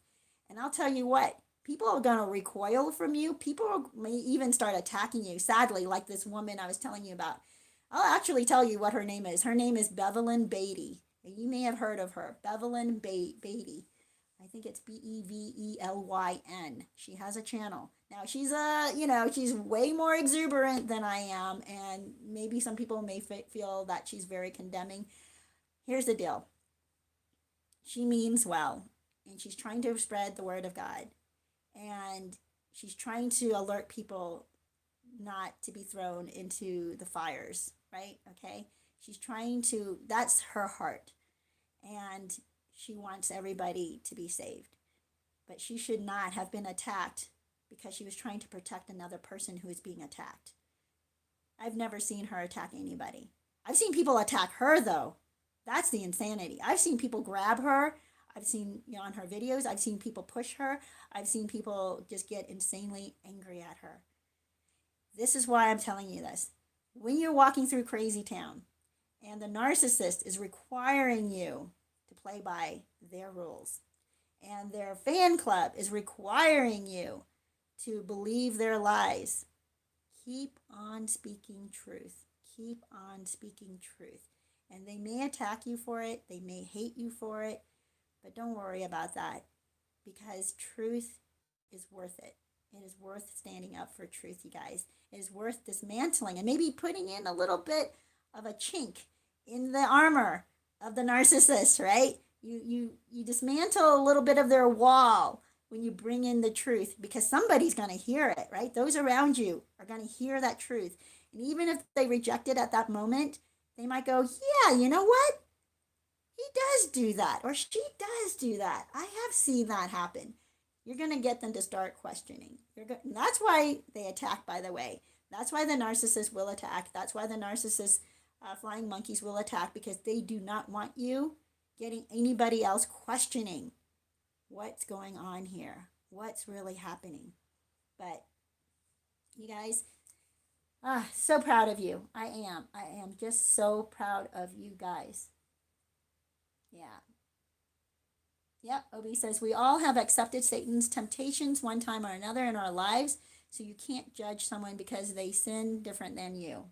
And I'll tell you what, people are going to recoil from you. People may even start attacking you, sadly, like this woman I was telling you about. I'll actually tell you what her name is. Her name is Bevelyn Beatty. You may have heard of her. Bevelyn Beatty. I think it's Bevelyn. She has a channel. Now she's she's way more exuberant than I am, and maybe some people may feel that she's very condemning. Here's the deal. She means well, and she's trying to spread the word of God, and she's trying to alert people not to be thrown into the fires, right? Okay. She's trying to, that's her heart. And she wants everybody to be saved. But she should not have been attacked because she was trying to protect another person who is being attacked. I've never seen her attack anybody. I've seen people attack her, though. That's the insanity. I've seen people grab her. I've seen, on her videos, I've seen people push her. I've seen people just get insanely angry at her. This is why I'm telling you this. When you're walking through Crazytown and the narcissist is requiring you to play by their rules, and their fan club is requiring you to believe their lies, keep on speaking truth. Keep on speaking truth. And they may attack you for it. They may hate you for it. But don't worry about that, because truth is worth it. It is worth standing up for truth, you guys. It is worth dismantling and maybe putting in a little bit of a chink in the armor of the narcissist, right? You dismantle a little bit of their wall when you bring in the truth, because somebody's going to hear it, right? Those around you are going to hear that truth. And even if they reject it at that moment, they might go, yeah, you know what? He does do that, or she does do that. I have seen that happen. You're going to get them to start questioning. And that's why they attack, by the way. That's why the narcissist will attack. That's why the narcissist flying monkeys will attack, because they do not want you getting anybody else questioning what's going on here, what's really happening. But you guys, so proud of you. I am just so proud of you guys. Yeah. Yep, Obi says, we all have accepted Satan's temptations one time or another in our lives, so you can't judge someone because they sin different than you.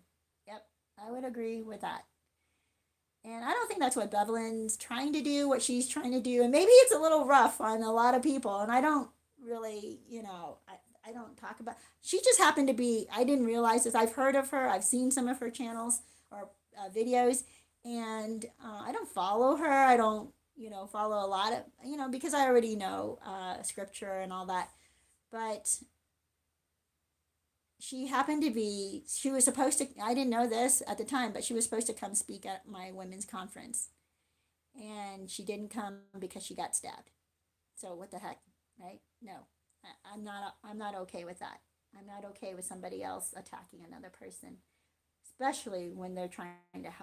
Yep, I would agree with that. And I don't think that's what Bevelyn's trying to do, what she's trying to do. And maybe it's a little rough on a lot of people, and I don't really, I don't talk about, she just happened to be, I didn't realize this. I've heard of her. I've seen some of her channels or videos, and I don't follow her. I don't follow a lot of, because I already know scripture and all that. But she happened to be, she was supposed to, I didn't know this at the time, but she was supposed to come speak at my women's conference. And she didn't come because she got stabbed. So what the heck, right? No, I'm not okay with that. I'm not okay with somebody else attacking another person, especially when they're trying to,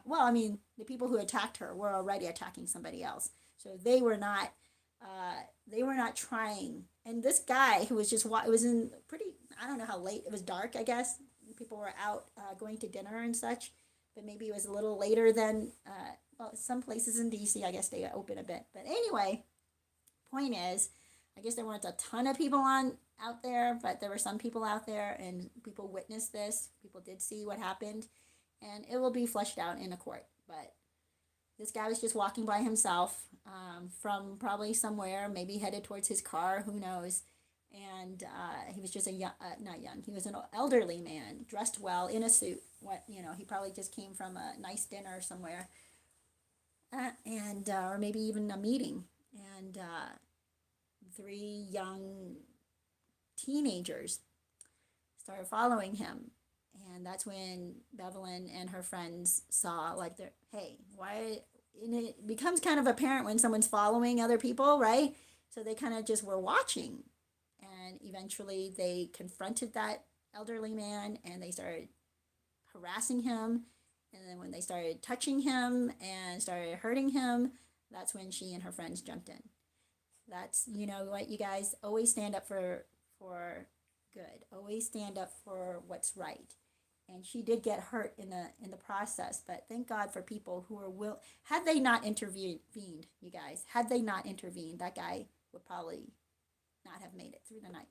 the people who attacked her were already attacking somebody else. So they were not trying. And this guy who was just, it was in pretty, I don't know how late, it was dark, I guess. People were out going to dinner and such, but maybe it was a little later than, some places in DC, I guess they open a bit. But anyway, point is, I guess there weren't a ton of people out there, but there were some people out there, and people witnessed this. People did see what happened, and it will be fleshed out in a court. But this guy was just walking by himself from probably somewhere, maybe headed towards his car, who knows. And he was just not young, he was an elderly man, dressed well, in a suit. He probably just came from a nice dinner somewhere, or maybe even a meeting. And 3 young teenagers started following him. And that's when Bevelyn and her friends saw, hey, why? And it becomes kind of apparent when someone's following other people, right? So they kind of just were watching. And eventually they confronted that elderly man, and they started harassing him. And then when they started touching him and started hurting him, that's when she and her friends jumped in. That's, what, you guys, always stand up for good. Always stand up for what's right. And she did get hurt in the process, but thank God for people who are had they not intervened, you guys, had they not intervened, that guy would probably not have made it through the night.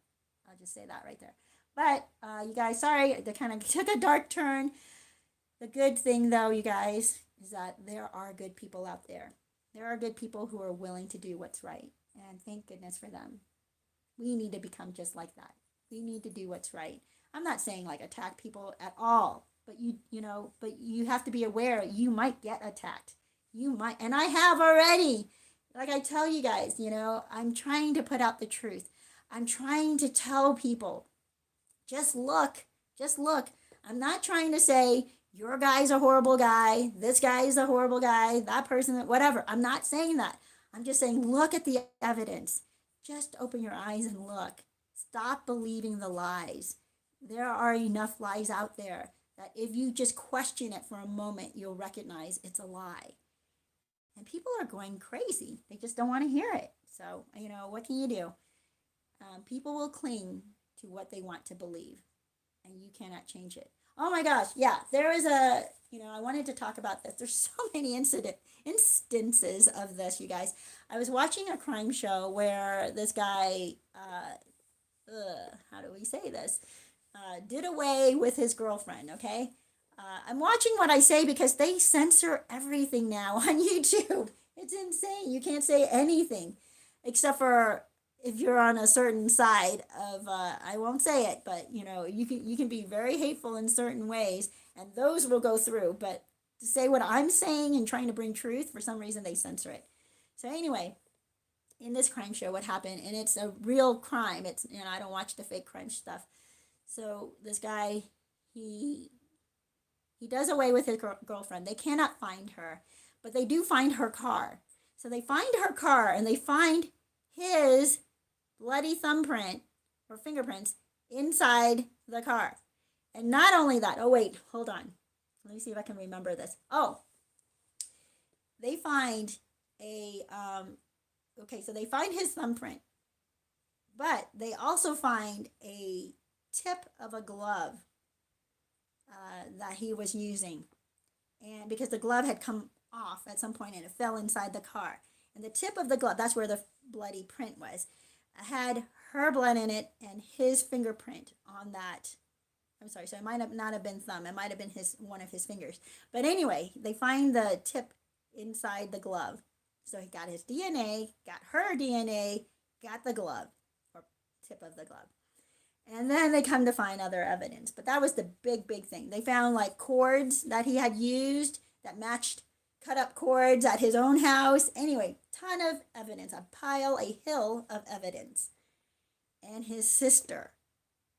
I'll just say that right there. But you guys, sorry, they kind of took a dark turn. The good thing, though, you guys, is that there are good people out there. There are good people who are willing to do what's right. And thank goodness for them. We need to become just like that. We need to do what's right. I'm not saying like attack people at all, but but you have to be aware you might get attacked. You might, and I have already. Like I tell you guys, I'm trying to put out the truth. I'm trying to tell people, just look, just look. I'm not trying to say your guy's a horrible guy, this guy is a horrible guy, that person, whatever. I'm not saying that. I'm just saying look at the evidence. Just open your eyes and look. Stop believing the lies. There are enough lies out there that if you just question it for a moment, you'll recognize it's a lie. And people are going crazy. They just don't want to hear it. So, what can you do? People will cling to what they want to believe, and you cannot change it. Oh my gosh, yeah, there is I wanted to talk about this. There's so many instances of this, you guys. I was watching a crime show where this guy, how do we say this, did away with his girlfriend, okay? I'm watching what I say because they censor everything now on YouTube. It's insane. You can't say anything except for if you're on a certain side of I won't say it, but you can be very hateful in certain ways, and those will go through. But to say what I'm saying and trying to bring truth, for some reason they censor it. So anyway, in this crime show, what happened, and it's a real crime. It's I don't watch the fake crime stuff. So this guy, he does away with his girlfriend. They cannot find her, but they do find her car. So they find her car and they find his bloody thumbprint or fingerprints inside the car. And not only that, oh wait, hold on. Let me see if I can remember this. Oh, they find so they find his thumbprint, but they also find a tip of a glove that he was using. And because the glove had come off at some point and it fell inside the car. And the tip of the glove, that's where the bloody print was, had her blood in it and his fingerprint on that. I'm sorry, so it might have not have been thumb. It might have been one of his fingers. But anyway, they find the tip inside the glove. So he got his DNA, got her DNA, got the glove, or tip of the glove. And then they come to find other evidence. But that was the big thing. They found like cords that he had used that matched cut up cords at his own house. Anyway, ton of evidence, a hill of evidence. And his sister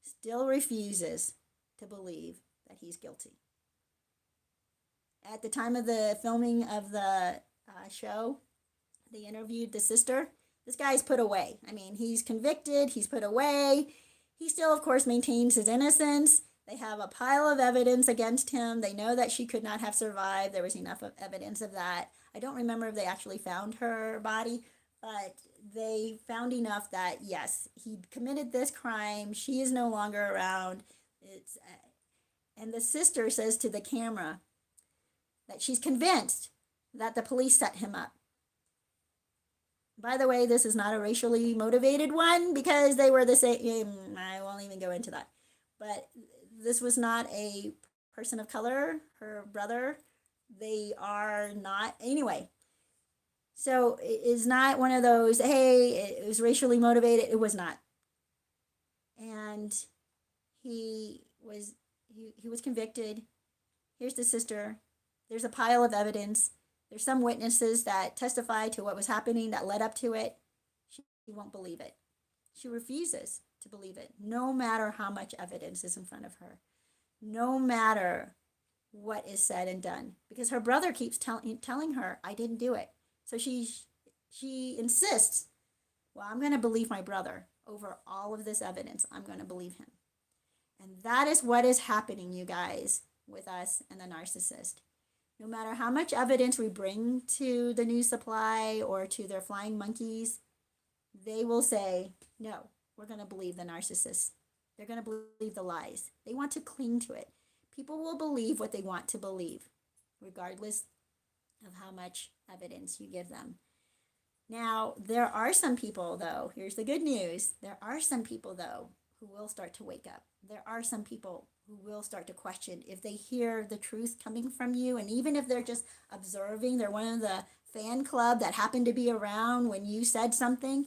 still refuses to believe that he's guilty. At the time of the filming of the show, they interviewed the sister. This guy's put away. I mean, he's convicted, he's put away. He still, of course, maintains his innocence. They have a pile of evidence against him. They know that she could not have survived. There was enough of evidence of that. I don't remember if they actually found her body, but they found enough that, yes, he committed this crime. She is no longer around. And the sister says to the camera that she's convinced that the police set him up. By the way, this is not a racially motivated one because they were the same. I won't even go into that. But this was not a person of color, her brother. They are not. Anyway, so it is not one of those, hey, it was racially motivated. It was not. And he was convicted. Here's the sister. There's a pile of evidence. There's some witnesses that testify to what was happening that led up to it. She won't believe it. She refuses to believe it, no matter how much evidence is in front of her, no matter what is said and done, because her brother keeps telling her, I didn't do it. So she insists, well, I'm going to believe my brother over all of this evidence. I'm going to believe him. And that is what is happening, you guys, with us and the narcissist. No matter how much evidence we bring to the news supply or to their flying monkeys, they will say, no, we're going to believe the narcissist. They're going to believe the lies. They want to cling to it. People will believe what they want to believe, regardless of how much evidence you give them. Now, there are some people, though, here's the good news. There are some people, though, who will start to wake up. There are some people who will start to question if they hear the truth coming from you. And even if they're just observing, they're one of the fan club that happened to be around when you said something,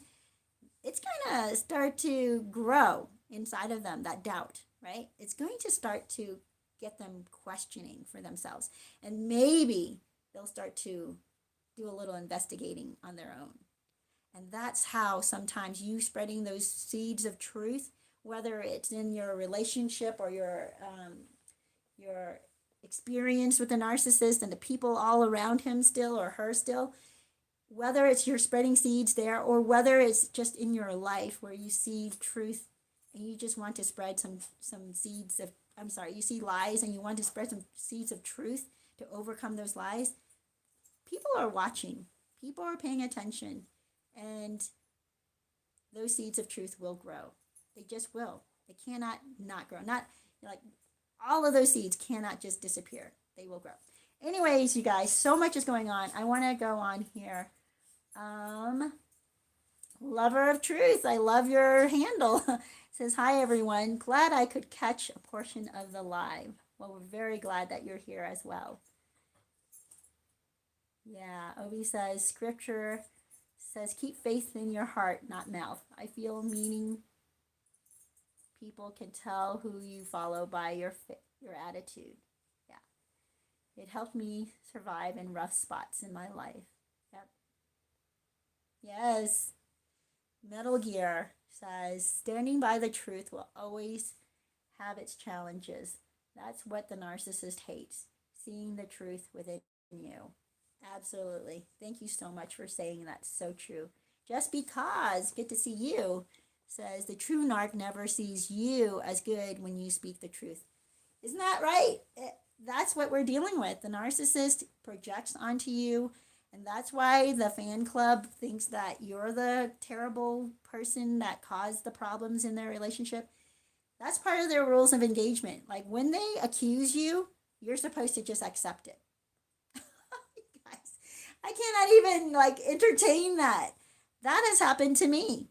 it's going to start to grow inside of them, that doubt, right? It's going to start to get them questioning for themselves. And maybe they'll start to do a little investigating on their own. And that's how sometimes you spreading those seeds of truth, whether it's in your relationship or your experience with the narcissist and the people all around him still or her still, whether it's you're spreading seeds there or whether it's just in your life where you see truth and you just want to spread some seeds of, you see lies and you want to spread some seeds of truth to overcome those lies. People are watching, people are paying attention, and those seeds of truth will grow. They just will. They cannot not grow. Not like all of those seeds cannot just disappear. They will grow. Anyways, you guys, so much is going on. I want to go on here. Lover of Truth, I love your handle. Says, hi everyone. Glad I could catch a portion of the live. Well, we're very glad that you're here as well. Yeah, Obi says, scripture says, keep faith in your heart, not mouth. I feel meaning people can tell who you follow by your attitude. Yeah. It helped me survive in rough spots in my life. Yep. Yes. Metal Gear says, standing by the truth will always have its challenges. That's what the narcissist hates, seeing the truth within you. Absolutely. Thank you so much for saying that. So true. Just because, good to see you, says the true narc never sees you as good when you speak the truth. Isn't that right? That's what we're dealing with. The narcissist projects onto you, and that's why the fan club thinks that you're the terrible person that caused the problems in their relationship. That's part of their rules of engagement. Like when they accuse you, you're supposed to just accept it. I cannot even entertain that. That has happened to me.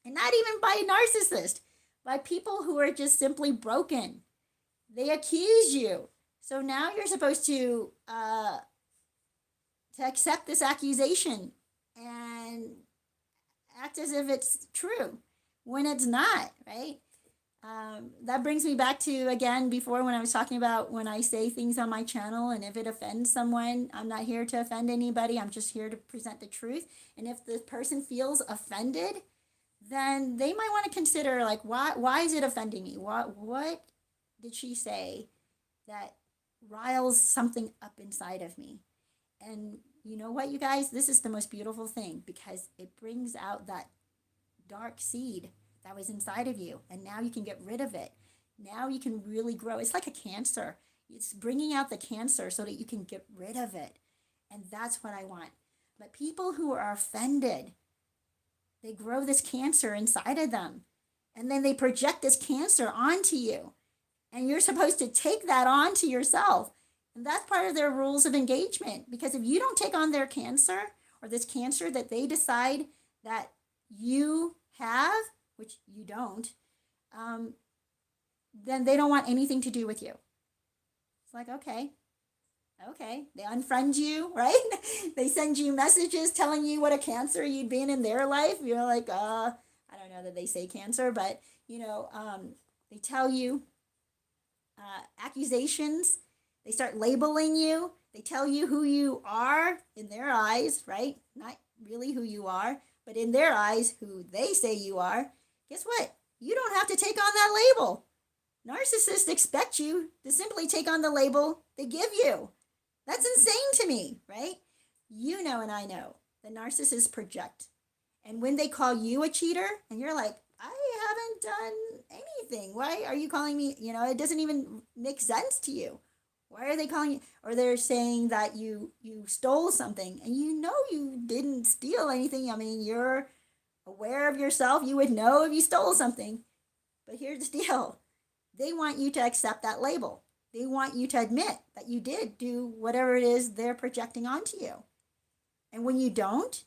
And not even by a narcissist, by people who are just simply broken. They accuse you. So now you're supposed to accept this accusation and act as if it's true when it's not, right? That brings me back to, again, before when I was talking about when I say things on my channel, and if it offends someone, I'm not here to offend anybody. I'm just here to present the truth. And if the person feels offended, then they might want to consider, why is it offending me? What did she say that riles something up inside of me? And you know what, you guys? This is the most beautiful thing because it brings out that dark seed that was inside of you, and now you can get rid of it. Now you can really grow. It's like a cancer. It's bringing out the cancer so that you can get rid of it. And that's what I want. But people who are offended, they grow this cancer inside of them, and then they project this cancer onto you, and you're supposed to take that onto yourself. And that's part of their rules of engagement, because if you don't take on their cancer, or this cancer that they decide that you have, which you don't, then they don't want anything to do with you. It's like, okay, they unfriend you, right? They send you messages telling you what a cancer you'd been in their life. You're like, I don't know that they say cancer, but they tell you accusations. They start labeling you. They tell you who you are in their eyes, right? Not really who you are, but in their eyes, who they say you are. Guess what? You don't have to take on that label. Narcissists expect you to simply take on the label they give you. That's insane to me, right? You know, and I know, the narcissists project. And when they call you a cheater, and you're like, I haven't done anything. Why are you calling me? It doesn't even make sense to you. Why are they calling you? Or they're saying that you stole something, and you didn't steal anything. I mean, you're aware of yourself. You would know if you stole something. But here's the deal. They want you to accept that label. They want you to admit that you did do whatever it is they're projecting onto you. And when you don't,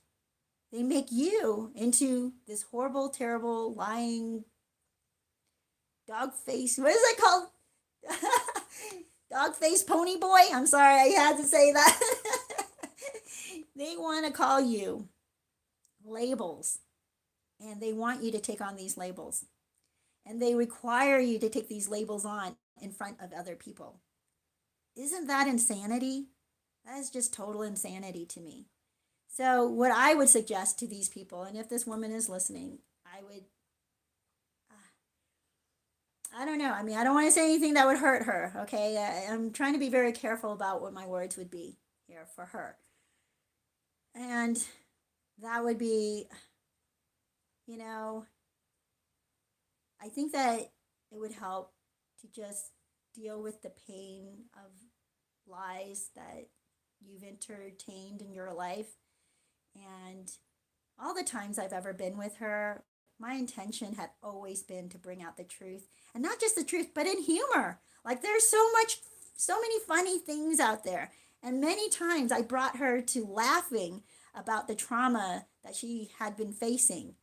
They make you into this horrible, terrible, lying, dog face. What is it called? Dog face pony boy. I'm sorry, I had to say that. They want to call you labels, and they want you to take on these labels, and they require you to take these labels on in front of other people. Isn't that insanity? That is just total insanity to me. So, what I would suggest to these people, and if this woman is listening, I don't know. I mean, I don't want to say anything that would hurt her, okay? I'm trying to be very careful about what my words would be here for her. And that would be, you know, I think that it would help to just deal with the pain of lies that you've entertained in your life. And all the times I've ever been with her, my intention had always been to bring out the truth. And not just the truth, but in humor. Like there's so many funny things out there. And many times I brought her to laughing about the trauma that she had been facing.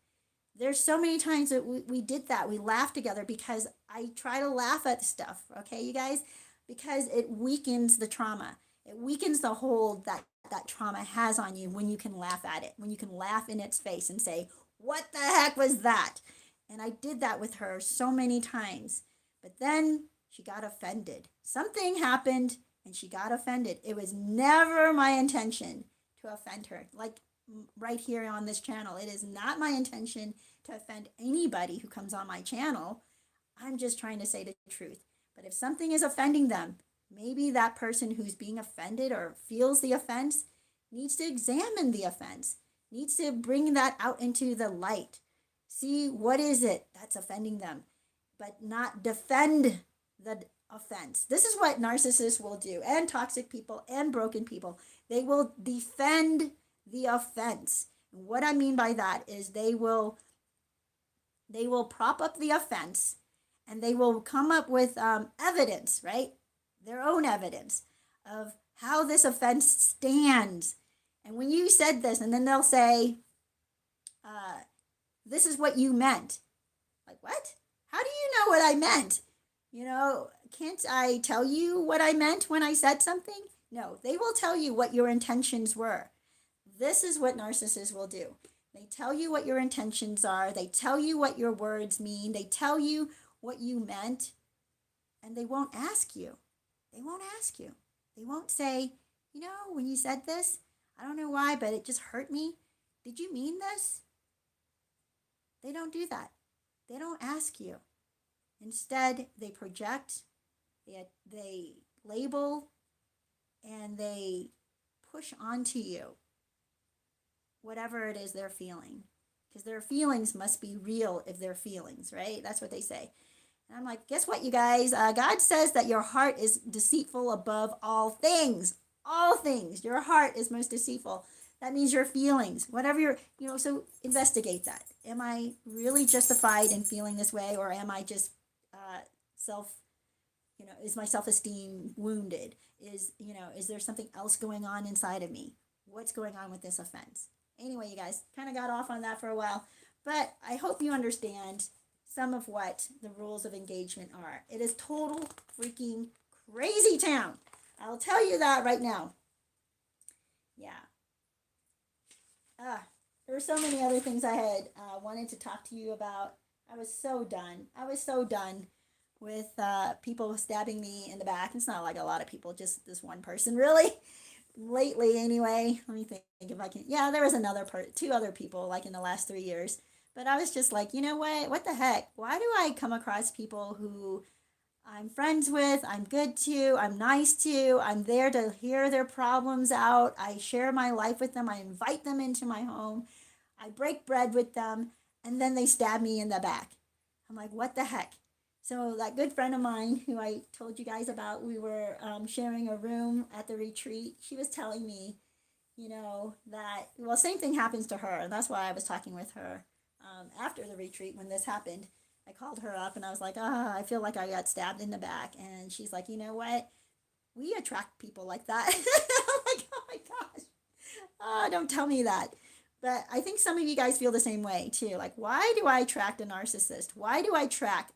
There's so many times that we did that. We laughed together because I try to laugh at stuff, okay, you guys? Because it weakens the trauma. It weakens the hold that trauma has on you when you can laugh at it, when you can laugh in its face and say, what the heck was that? And I did that with her so many times. But then she got offended. Something happened and she got offended. It was never my intention to offend her. Like right here on this channel, it is not my intention to offend anybody who comes on my channel. I'm just trying to say the truth. But if something is offending them, maybe that person who's being offended or feels the offense needs to examine the offense, needs to bring that out into the light. See what is it that's offending them, but not defend the offense. This is what narcissists will do, and toxic people and broken people. They will defend the offense. And what I mean by that is they will prop up the offense, and they will come up with evidence, right? Their own evidence of how this offense stands. And when you said this, and then they'll say, this is what you meant. Like, what? How do you know what I meant? You know, can't I tell you what I meant when I said something? No, they will tell you what your intentions were. This is what narcissists will do. They tell you what your intentions are. They tell you what your words mean. They tell you what you meant, and they won't ask you. They won't ask you. They won't say, you know, when you said this, I don't know why, but it just hurt me. Did you mean this? They don't do that. They don't ask you. Instead, they project, they label, and they push onto you whatever it is they're feeling. Because their feelings must be real if they're feelings, right? That's what they say. And I'm like, guess what, you guys? God says that your heart is deceitful above all things. All things. Your heart is most deceitful. That means your feelings, whatever you're, so investigate that. Am I really justified in feeling this way, or am I just is my self-esteem wounded? Is there something else going on inside of me? What's going on with this offense? Anyway, you guys, kind of got off on that for a while, but I hope you understand some of what the rules of engagement are. It is total freaking crazy town. I'll tell you that right now. Yeah. There were so many other things I had wanted to talk to you about. I was so done. With people stabbing me in the back. It's not like a lot of people, just this one person, really. Lately, anyway. Let me think if I can. Yeah, there was two other people, like in the last 3 years. But I was just like, you know what? What the heck? Why do I come across people who I'm friends with, I'm good to, I'm nice to, I'm there to hear their problems out, I share my life with them, I invite them into my home, I break bread with them, and then they stab me in the back. I'm like, what the heck? So that good friend of mine who I told you guys about, we were sharing a room at the retreat. She was telling me, that, well, same thing happens to her. And that's why I was talking with her after the retreat when this happened. I called her up and I was like, I feel like I got stabbed in the back. And she's like, you know what? We attract people like that. I'm like, oh my gosh. Don't tell me that. But I think some of you guys feel the same way too. Like, why do I attract a narcissist? Why do I attract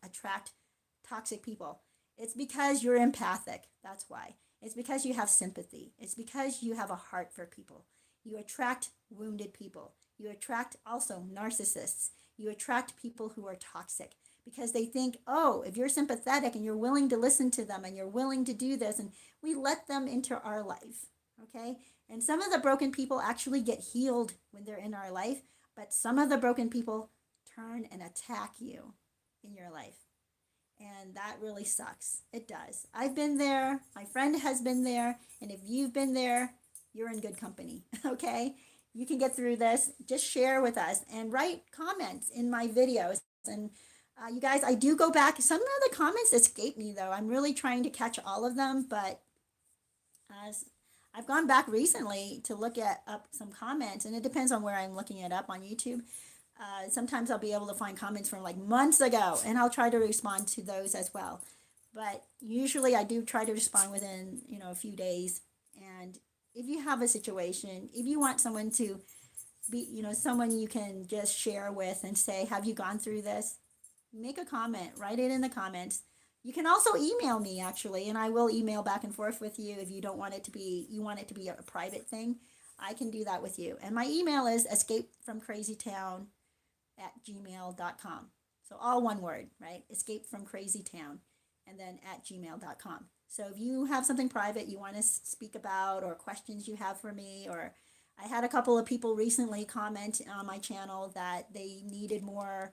toxic people? It's because you're empathic. That's why. It's because you have sympathy. It's because you have a heart for people. You attract wounded people. You attract also narcissists. You attract people who are toxic because they think, oh, if you're sympathetic and you're willing to listen to them and you're willing to do this, and we let them into our life. Okay? And some of the broken people actually get healed when they're in our life, but some of the broken people turn and attack you in your life. And that really sucks. It does. I've been there. My friend has been there. And if you've been there, you're in good company. Okay? You can get through this. Just share with us and write comments in my videos. And you guys, I do go back. Some of the comments escape me, though. I'm really trying to catch all of them, but I've gone back recently to look at up some comments, and it depends on where I'm looking it up on YouTube. Sometimes I'll be able to find comments from like months ago, and I'll try to respond to those as well. But usually I do try to respond within, a few days. And if you have a situation, if you want someone to be, someone you can just share with and say, have you gone through this? Make a comment, write it in the comments. You can also email me actually, and I will email back and forth with you if you don't want it to be, you want it to be a private thing. I can do that with you. And my email is escapefromcrazytown@gmail.com. So all one word, right? Escape from Crazytown and then @gmail.com. So if you have something private you want to speak about or questions you have for me, or I had a couple of people recently comment on my channel that they needed more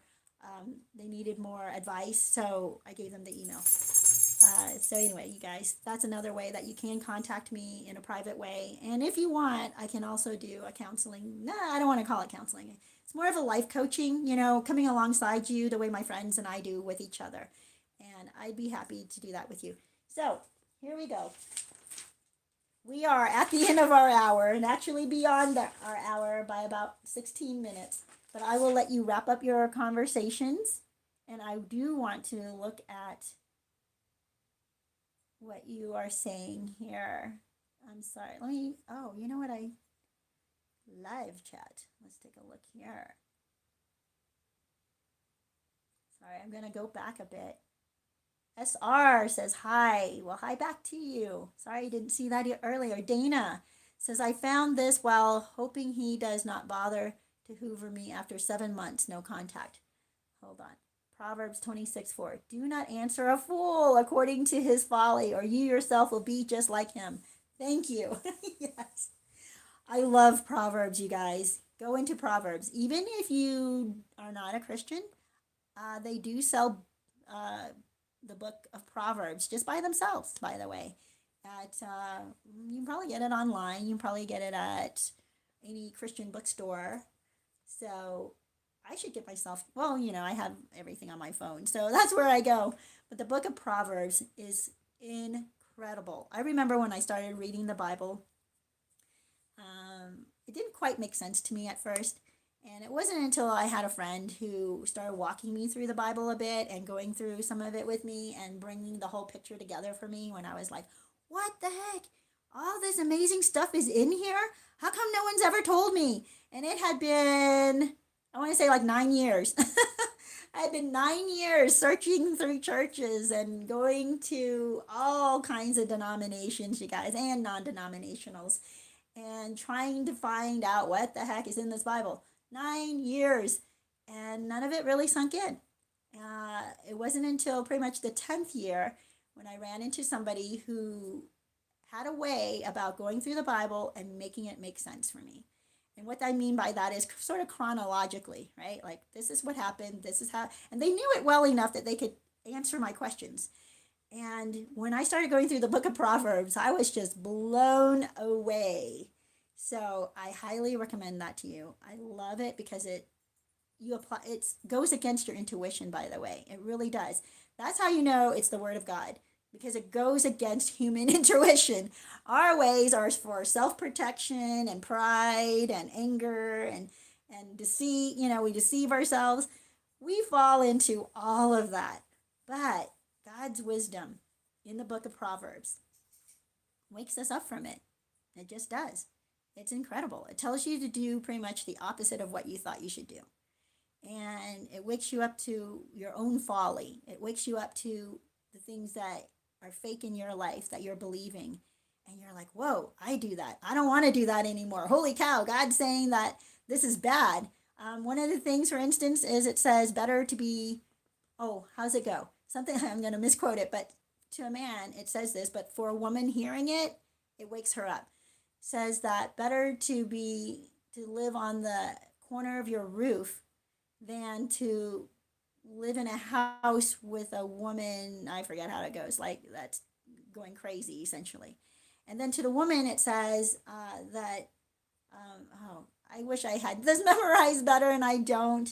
advice, so I gave them the email. So anyway, you guys, that's another way that you can contact me in a private way. And if you want, I can also do a counseling. No, I don't want to call it counseling. It's more of a life coaching, coming alongside you the way my friends and I do with each other. And I'd be happy to do that with you. So here we go. We are at the end of our hour, and actually beyond our hour by about 16 minutes. But I will let you wrap up your conversations. And I do want to look at what you are saying here. I'm sorry. You know what? Live chat. Let's take a look here. Sorry, I'm going to go back a bit. SR says hi. Well, hi back to you. Sorry I didn't see that earlier. Dana says, I found this while hoping he does not bother to hoover me after 7 months, no contact. Hold on. Proverbs 26:4. Do not answer a fool according to his folly, or you yourself will be just like him. Thank you. Yes. I love Proverbs, you guys. Go into Proverbs. Even if you are not a Christian, they do sell the book of Proverbs just by themselves, by the way. You can probably get it online. You can probably get it at any Christian bookstore. So I should get myself, I have everything on my phone, so that's where I go. But the book of Proverbs is incredible. I remember when I started reading the Bible, it didn't quite make sense to me at first. And it wasn't until I had a friend who started walking me through the Bible a bit and going through some of it with me and bringing the whole picture together for me, when I was like, what the heck? All this amazing stuff is in here? How come no one's ever told me? And it had been, I want to say like 9 years. I had been 9 years searching through churches and going to all kinds of denominations, you guys, and non-denominationals, and trying to find out what the heck is in this Bible. 9 years, and none of it really sunk in. It wasn't until pretty much the 10th year when I ran into somebody who had a way about going through the Bible and making it make sense for me. And what I mean by that is sort of chronologically, right? Like, this is what happened, this is how, and they knew it well enough that they could answer my questions. And when I started going through the book of Proverbs, I was just blown away. So I highly recommend that to you. I love it because it goes against your intuition, by the way. It really does. That's how you know it's the word of God, because it goes against human intuition. Our ways are for self-protection and pride and anger and deceit. We deceive ourselves. We fall into all of that. But God's wisdom in the book of Proverbs wakes us up from it. It just does. It's incredible. It tells you to do pretty much the opposite of what you thought you should do. And it wakes you up to your own folly. It wakes you up to the things that are fake in your life that you're believing. And you're like, whoa, I do that. I don't want to do that anymore. Holy cow, God's saying that this is bad. One of the things, for instance, is it says better to be, oh, how's it go? Something, I'm going to misquote it, but to a man, it says this, but for a woman hearing it, it wakes her up. It says that better to live on the corner of your roof than to live in a house with a woman. I forget how it goes, like that's going crazy essentially. And then to the woman, it says that, oh, I wish I had this memorized better and I don't.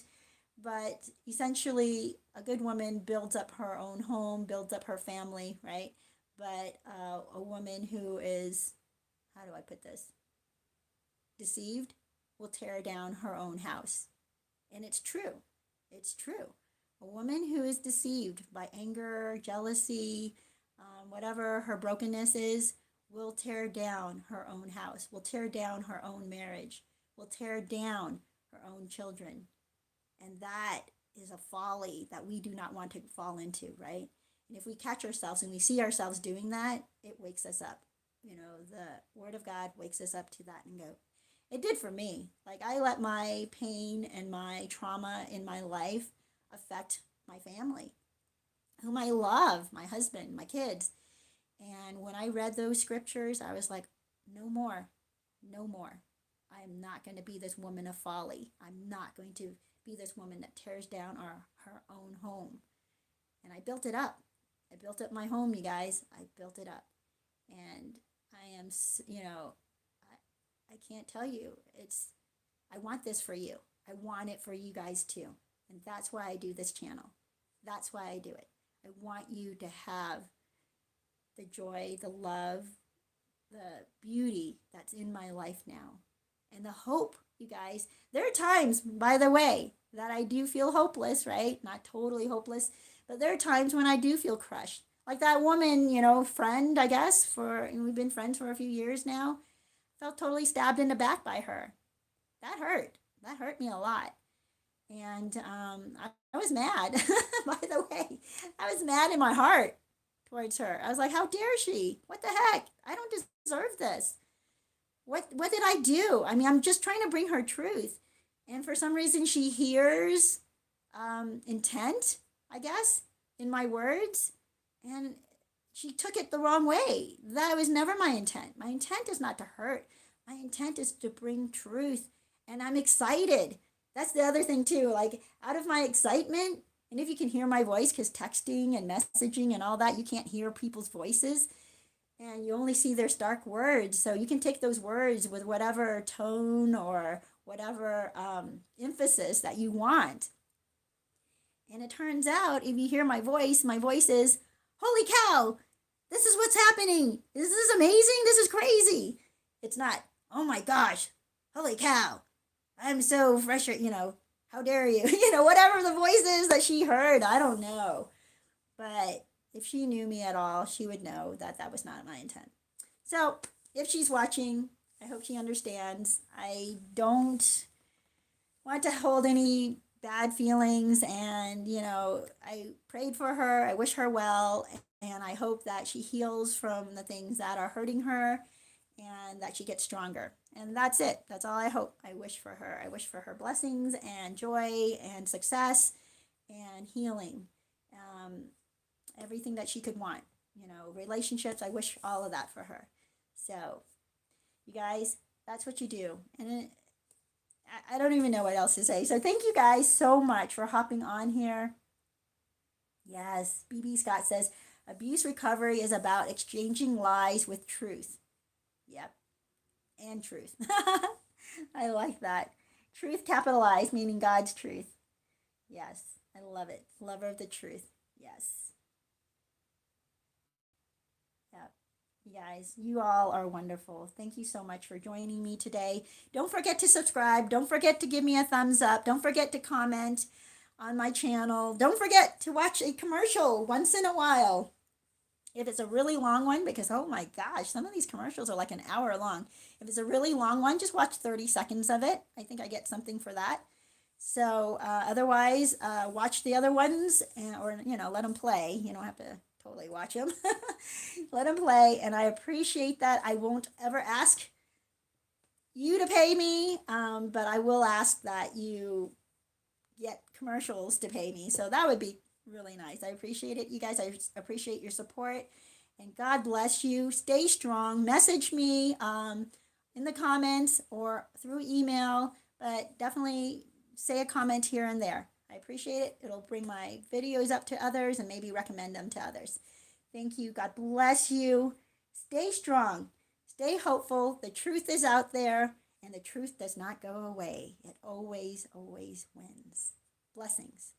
But essentially, a good woman builds up her own home, builds up her family, right? But a woman who is, how do I put this, deceived will tear down her own house. And it's true. It's true. A woman who is deceived by anger, jealousy, whatever her brokenness is, will tear down her own house, will tear down her own marriage, will tear down her own children. And that is a folly that we do not want to fall into, right? And if we catch ourselves and we see ourselves doing that, it wakes us up. You know, the Word of God wakes us up to that and go, it did for me. Like I let my pain and my trauma in my life affect my family, whom I love, my husband, my kids. And when I read those scriptures, I was like, no more, no more. I am not going to be this woman of folly. I'm not going to be this woman that tears down her own home. And I built it up. I built up my home, you guys. I built it up. And I am, you know, I can't tell you. I want this for you. I want it for you guys too. And that's why I do this channel. That's why I do it. I want you to have the joy, the love, the beauty that's in my life now. And the hope, you guys. There are times, by the way, that I do feel hopeless, right? Not totally hopeless, but there are times when I do feel crushed. Like that woman, you know, friend, I guess, and we've been friends for a few years now, felt totally stabbed in the back by her. That hurt. That hurt me a lot. And I was mad, by the way. I was mad in my heart towards her. I was like, how dare she? What the heck? I don't deserve this. What did I do? I mean, I'm just trying to bring her truth. And for some reason, she hears intent, I guess, in my words. And she took it the wrong way. That was never my intent. My intent is not to hurt. My intent is to bring truth. And I'm excited. That's the other thing, too. Like, out of my excitement, and if you can hear my voice, because texting and messaging and all that, you can't hear people's voices. And you only see their stark words. So you can take those words with whatever tone or whatever emphasis that you want. And it turns out, if you hear my voice is, holy cow, this is what's happening. This is amazing. This is crazy. It's not, oh my gosh, holy cow, I'm so frustrated, how dare you? Whatever the voice is that she heard, I don't know. But if she knew me at all, she would know that that was not my intent. So if she's watching, I hope she understands. I don't want to hold any bad feelings, and I prayed for her. I wish her well, and I hope that she heals from the things that are hurting her and that she gets stronger. And that's it. That's all I hope. I wish for her. I wish for her blessings and joy and success and healing. Everything that she could want, relationships. I wish all of that for her. So, you guys, that's what you do. And I don't even know what else to say. So thank you guys so much for hopping on here. Yes, BB Scott says, abuse recovery is about exchanging lies with truth. Yep, and truth. I like that. Truth capitalized, meaning God's truth. Yes, I love it. Lover of the truth. Yes. Yep. You guys, you all are wonderful. Thank you so much for joining me today. Don't forget to subscribe. Don't forget to give me a thumbs up. Don't forget to comment on my channel. Don't forget to watch a commercial once in a while. If it's a really long one, because oh my gosh, some of these commercials are like an hour long. If it's a really long one, just watch 30 seconds of it. I think I get something for that. So otherwise, watch the other ones, or let them play. You don't have to totally watch them. Let them play, and I appreciate that. I won't ever ask you to pay me, but I will ask that you get commercials to pay me. So that would be really nice. I appreciate it, you guys. I appreciate your support, and God bless you. Stay strong. Message me in the comments or through email, but definitely say a comment here and there. I appreciate it. It'll bring my videos up to others and maybe recommend them to others. Thank you. God bless you. Stay strong. Stay hopeful. The truth is out there, and the truth does not go away. It always, always wins. Blessings.